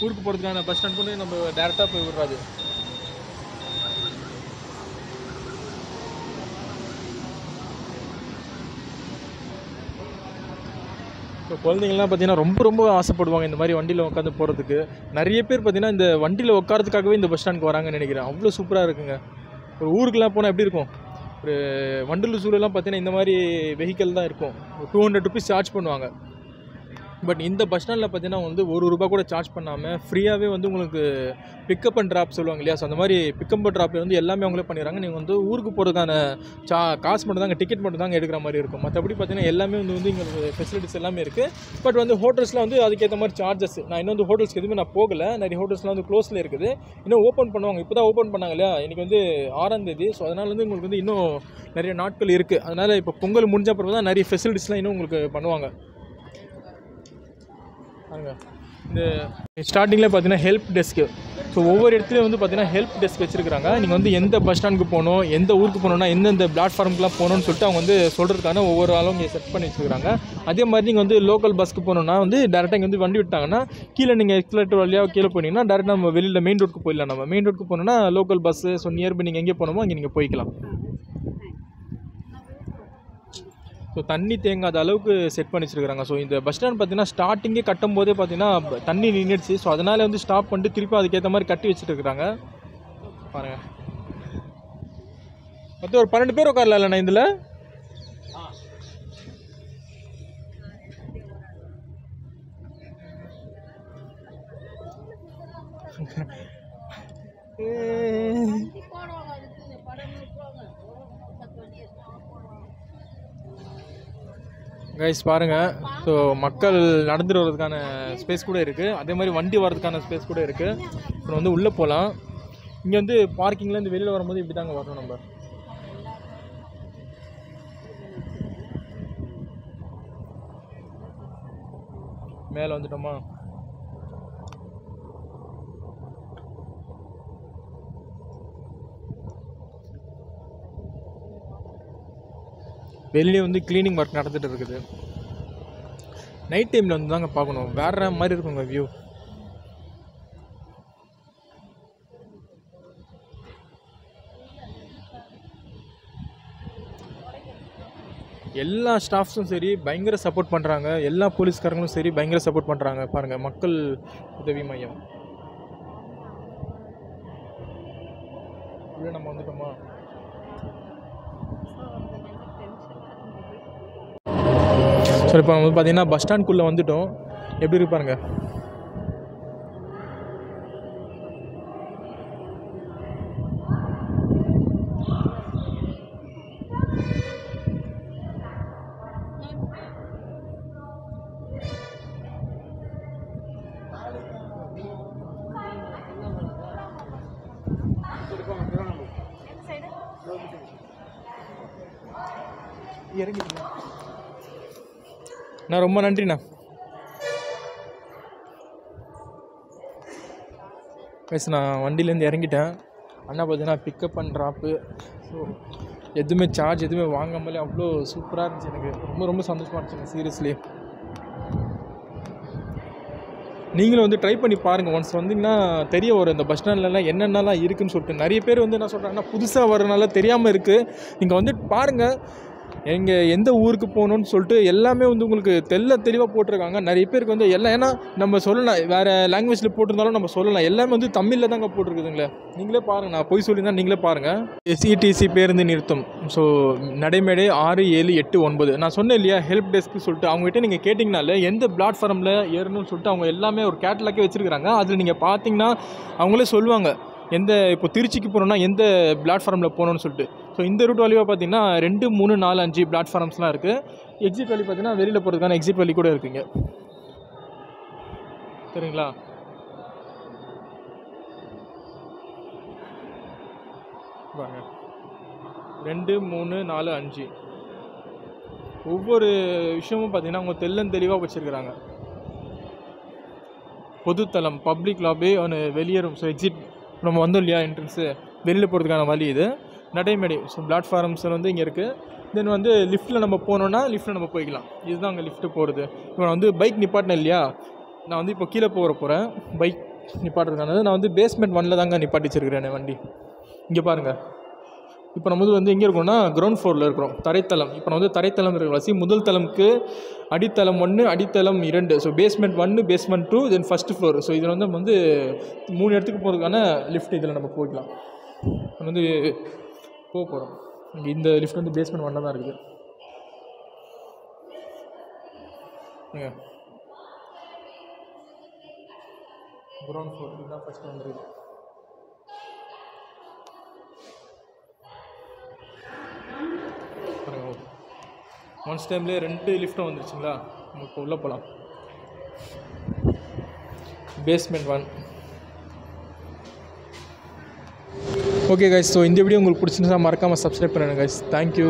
ஊருக்கு போகிறதுக்கான பஸ் ஸ்டாண்ட் கொண்டு நம்ம டேரெக்டாக போய் விடுறாது. இப்போ குழந்தைங்கள்லாம் பார்த்தீங்கன்னா ரொம்ப ஆசைப்படுவாங்க இந்த மாதிரி வண்டியில் உட்காந்து போகிறதுக்கு. நிறைய பேர் பார்த்தீங்கன்னா இந்த வண்டியில் உட்காரத்துக்காகவே இந்த பஸ் ஸ்டாண்டுக்கு வராங்கன்னு நினைக்கிறேன். அவ்வளோ சூப்பராக இருக்குங்க. ஒரு ஊருக்கெலாம் போனால் எப்படி இருக்கும், ஒரு வண்டலூர் சூழலாம் பார்த்தீங்கன்னா இந்த மாதிரி வெஹிக்கிள் தான் இருக்கும். 200 ருபீஸ் சார்ஜ் பண்ணுவாங்க. பட் இந்த பஸ் ஸ்டாண்டில் பார்த்தீங்கன்னா வந்து ₹1 கூட சார்ஜ் பண்ணாமல் ஃப்ரீயாகவே வந்து உங்களுக்கு பிக்கப் அண்ட் ட்ராப் சொல்லுவாங்க இல்லையா. ஸோ அந்த மாதிரி பிக்கப் அண்ட் ட்ராப்பில் வந்து எல்லாமே அவங்களே பண்ணிடுறாங்க. நீங்கள் வந்து ஊருக்கு போகிறதுக்கான காசு மட்டும் தாங்க, டிக்கெட் மட்டும் தாங்க எடுக்கிற மாதிரி இருக்கும். மற்றபடி பார்த்தீங்கன்னா எல்லாமே வந்து இங்கே ஃபெசிலிட்டிஸ் எல்லாமே இருக்குது. பட் வந்து ஹோட்டல்ஸில் வந்து அதுக்கேற்ற மாதிரி சார்ஜஸ். நான் இன்னும் வந்து ஹோட்டல்ஸ்க்கு எதுவுமே நான் போகலை. நிறைய ஹோட்டல்ஸ்லாம் வந்து க்ளோஸில் இருக்குது. இன்னும் ஓப்பன் பண்ணுவாங்க. இப்போ தான் ஓப்பன் பண்ணாங்க இல்லையா, இன்றைக்கி வந்து 6ஆம் தேதி. ஸோ அதனால் வந்து உங்களுக்கு வந்து இன்னும் நிறைய நாட்கள் இருக்குது. அதனால் இப்போ பொங்கல் முடிஞ்ச அப்புறம் தான் நிறைய ஃபெசிலிட்டிஸ்லாம் இன்னும் உங்களுக்கு பண்ணுவாங்க. இந்த ஸ்டார்டிங்கில் பார்த்தீங்கன்னா ஹெல்ப் டெஸ்க்கு. ஸோ ஒவ்வொரு இடத்துலையும் வந்து பார்த்தீங்கன்னா ஹெல்ப் டெஸ்க் வச்சுருக்காங்க. நீங்கள் வந்து எந்த பஸ் ஸ்டாண்டுக்கு போகணும், எந்த ஊருக்கு போகணுன்னா எந்தெந்த பிளாட்ஃபார்முக்குலாம் போகணுன்னு சொல்லிட்டு அவங்க வந்து சொல்கிறதுக்கான ஒவ்வொரு ஆளும் இங்கே செட் பண்ணி வச்சுருக்காங்க. அதே மாதிரி நீங்கள் வந்து லோக்கல் பஸ்க்கு போகணுன்னா வந்து டேரெக்டாக இங்கே வந்து வண்டி விட்டாங்கன்னா கீழே நீங்கள் எக்ஸ்லேட்டர் வழியாக கீழே போனீங்கன்னா டேரெக்டாக நம்ம வெளியில் மெயின் ரோடுக்கு போயிடலாம். நம்ம மெயின் ரோடுக்கு போகணுன்னா லோக்கல் பஸ்ஸு. ஸோ நியர்பை நீங்கள் எங்கே போகணுமோ அங்கே நீங்கள் போய்க்கலாம். ஸோ தண்ணி தேங்காத அளவுக்கு செட் பண்ணி வச்சுருக்காங்க. ஸோ இந்த பஸ் ஸ்டாண்ட் பார்த்தீங்கன்னா ஸ்டார்டிங்கே கட்டும் போதே பார்த்தீங்கன்னா தண்ணி நின்றுடுச்சு. ஸோ அதனால் வந்து ஸ்டாப் பண்ணிட்டு திருப்பி அதுக்கேற்ற மாதிரி கட்டி வச்சுட்டு இருக்கிறாங்க. பாருங்கள், மொத்தம் ஒரு 12 பேர் உட்காரலண்ணா இதில். கைஸ் பாருங்கள், ஸோ மக்கள் நடந்துட்டு வர்றதுக்கான ஸ்பேஸ் கூட இருக்குது. அதே மாதிரி வண்டி வர்றதுக்கான ஸ்பேஸ் கூட இருக்குது. இப்போ வந்து உள்ளே போகலாம். இங்கே வந்து பார்க்கிங்லேருந்து வெளியில் வரும்போது இப்படி தாங்க வரணும். நம்ம மேலே வந்துட்டோமா, வெளியே வந்து க்ளீனிங் ஒர்க் நடந்துகிட்டு இருக்குது. நைட் டைமில் வந்து தாங்க பார்க்கணும், வேறு மாதிரி இருக்குங்க வியூ. எல்லா ஸ்டாஃப்ஸும் சரி பயங்கர சப்போர்ட் பண்ணுறாங்க, எல்லா போலீஸ்காரங்களும் சரி பயங்கர சப்போர்ட் பண்ணுறாங்க. பாருங்கள், மக்கள் உதவி மையம். உள்ளே நம்ம வந்துட்டோமா? ஸோ இப்போ நம்ம பார்த்தீங்கன்னா பஸ் ஸ்டாண்ட்குள்ளே வந்துட்டோம். எப்படி இருப்பாருங்க? நான் ரொம்ப நன்றிண்ணா. கைஸ், நான் வண்டியிலேருந்து இறங்கிட்டேன். அண்ணா பார்த்தீங்கன்னா பிக்கப் அண்ட் ட்ராப்பு. ஸோ எதுவுமே சார்ஜ் எதுவுமே வாங்காமலே அவ்வளோ சூப்பராக இருந்துச்சு. எனக்கு ரொம்ப ரொம்ப சந்தோஷமாக இருந்துச்சுங்க, சீரியஸ்லி. நீங்களும் வந்து ட்ரை பண்ணி பாருங்கள். ஒன்ஸ் வந்தீங்கன்னா தெரிய வரும் இந்த பஸ் ஸ்டாண்ட்லலாம் என்னென்னலாம் இருக்குதுன்னு சொல்லிட்டு. நிறைய பேர் வந்து என்ன சொல்கிறாங்கன்னா புதுசாக வரனால தெரியாமல் இருக்குது. நீங்கள் வந்து பாருங்கள், எங்கள் எந்த ஊருக்கு போகணுன்னு சொல்லிட்டு எல்லாமே வந்து உங்களுக்கு தெளிவாக போட்டிருக்காங்க. நிறைய பேருக்கு வந்து எல்லாம், ஏன்னா நம்ம சொல்லலாம், வேறு லாங்குவேஜில் போட்டிருந்தாலும் நம்ம சொல்லலாம், எல்லாமே வந்து தமிழில் தாங்க போட்டிருக்குதுங்களே. நீங்களே பாருங்கள், நான் போய் சொல்லியிருந்தேன், நீங்களே பாருங்கள். எஸ்இடிசி பேருந்து நிறுத்தம். ஸோ நடைமேடை 6, 7, 8, 9. நான் சொன்னேன் இல்லையா, ஹெல்ப் டெஸ்க்கு சொல்லிட்டு. அவங்ககிட்ட நீங்கள் கேட்டிங்கனால எந்த பிளாட்ஃபார்மில் ஏறணும்னு சொல்லிட்டு அவங்க எல்லாமே ஒரு கேட்டலாக்கே வச்சுருக்காங்க. அதில் நீங்கள் பார்த்தீங்கன்னா அவங்களே சொல்லுவாங்க எந்த, இப்போ திருச்சிக்கு போகணுன்னா எந்த பிளாட்ஃபார்மில் போகணுன்னு சொல்லிட்டு. ஸோ இந்த ரூட் வழியாக பார்த்தீங்கன்னா 2, 3, 4, 5 பிளாட்ஃபார்ம்ஸ்லாம் இருக்குது. எக்ஸிட் வழி பார்த்தீங்கன்னா வெளியில் போகிறதுக்கான எக்ஸிட் வழி கூட இருக்குங்க, சரிங்களா? பாருங்க, 2, 3, 4, 5 ஒவ்வொரு விஷயமும் பார்த்தீங்கன்னா அவங்க தெளிவாக வச்சுருக்கிறாங்க. பொதுத்தளம், பப்ளிக் லாபி, ஒன்று வெளியேறும். ஸோ எக்ஸிட் நம்ம வந்தோம் இல்லையா, என்ட்ரன்ஸு வெளியில் போகிறதுக்கான வழி இது. நடைமேடை, ஸோ பிளாட்ஃபார்ம்ஸ் வந்து இங்கே இருக்குது. தென் வந்து லிஃப்ட்டில் நம்ம போனோன்னா லிஃப்ட்டில் நம்ம போய்க்கலாம். இதுதான் அங்கே லிஃப்ட்டு போகிறது. இப்போ நான் வந்து பைக் நிப்பாட்டினேன் இல்லையா, நான் வந்து இப்போ கீழே போகிறேன். பைக் நிப்பாட்டுறதுக்கானது நான் வந்து பேஸ்மெண்ட் 1ல் தாங்க நிப்பாட்டி வச்சுருக்கிறேன் வண்டி. இங்கே பாருங்கள், இப்போ நம்ம வந்து எங்கே இருக்கோம்னா கிரவுண்ட் ஃப்ளோரில் இருக்கிறோம், தரைத்தளம். இப்போ நான் வந்து தரைத்தளம் இருக்கிற வசி முதல் தளமுக்கு அடித்தளம் 1, அடித்தளம் 2. ஸோ பேஸ்மெண்ட் 1, பேஸ்மெண்ட் 2, தென் ஃபஸ்ட்டு ஃப்ளோர். ஸோ இதில் வந்து நம்ம வந்து 3 இடத்துக்கு போகிறதுக்கான லிஃப்ட் இதில் நம்ம போய்க்கலாம். நம்ம வந்து போகிறோம். இங்கே இந்த லிஃப்ட் வந்து பேஸ்மெண்ட் 1ல் தான் இருக்குது. கிரவுண்ட் ஃப்ளோர் இதுதான் ஃபஸ்ட்டு வந்துருக்கு. ஒன்ஸ் டைம்லேயே 2 லிஃப்ட்டும் வந்துருச்சுங்களா. நம்ம இப்போ உள்ளே போகலாம். பேஸ்மெண்ட் 1. ஓகே கைஸ், ஸோ இந்த வீடியோ உங்களுக்கு பிடிச்சிருந்தா மறக்காமல் சப்ஸ்கிரைப் பண்ணுங்கள் கைஸ். தேங்க்யூ.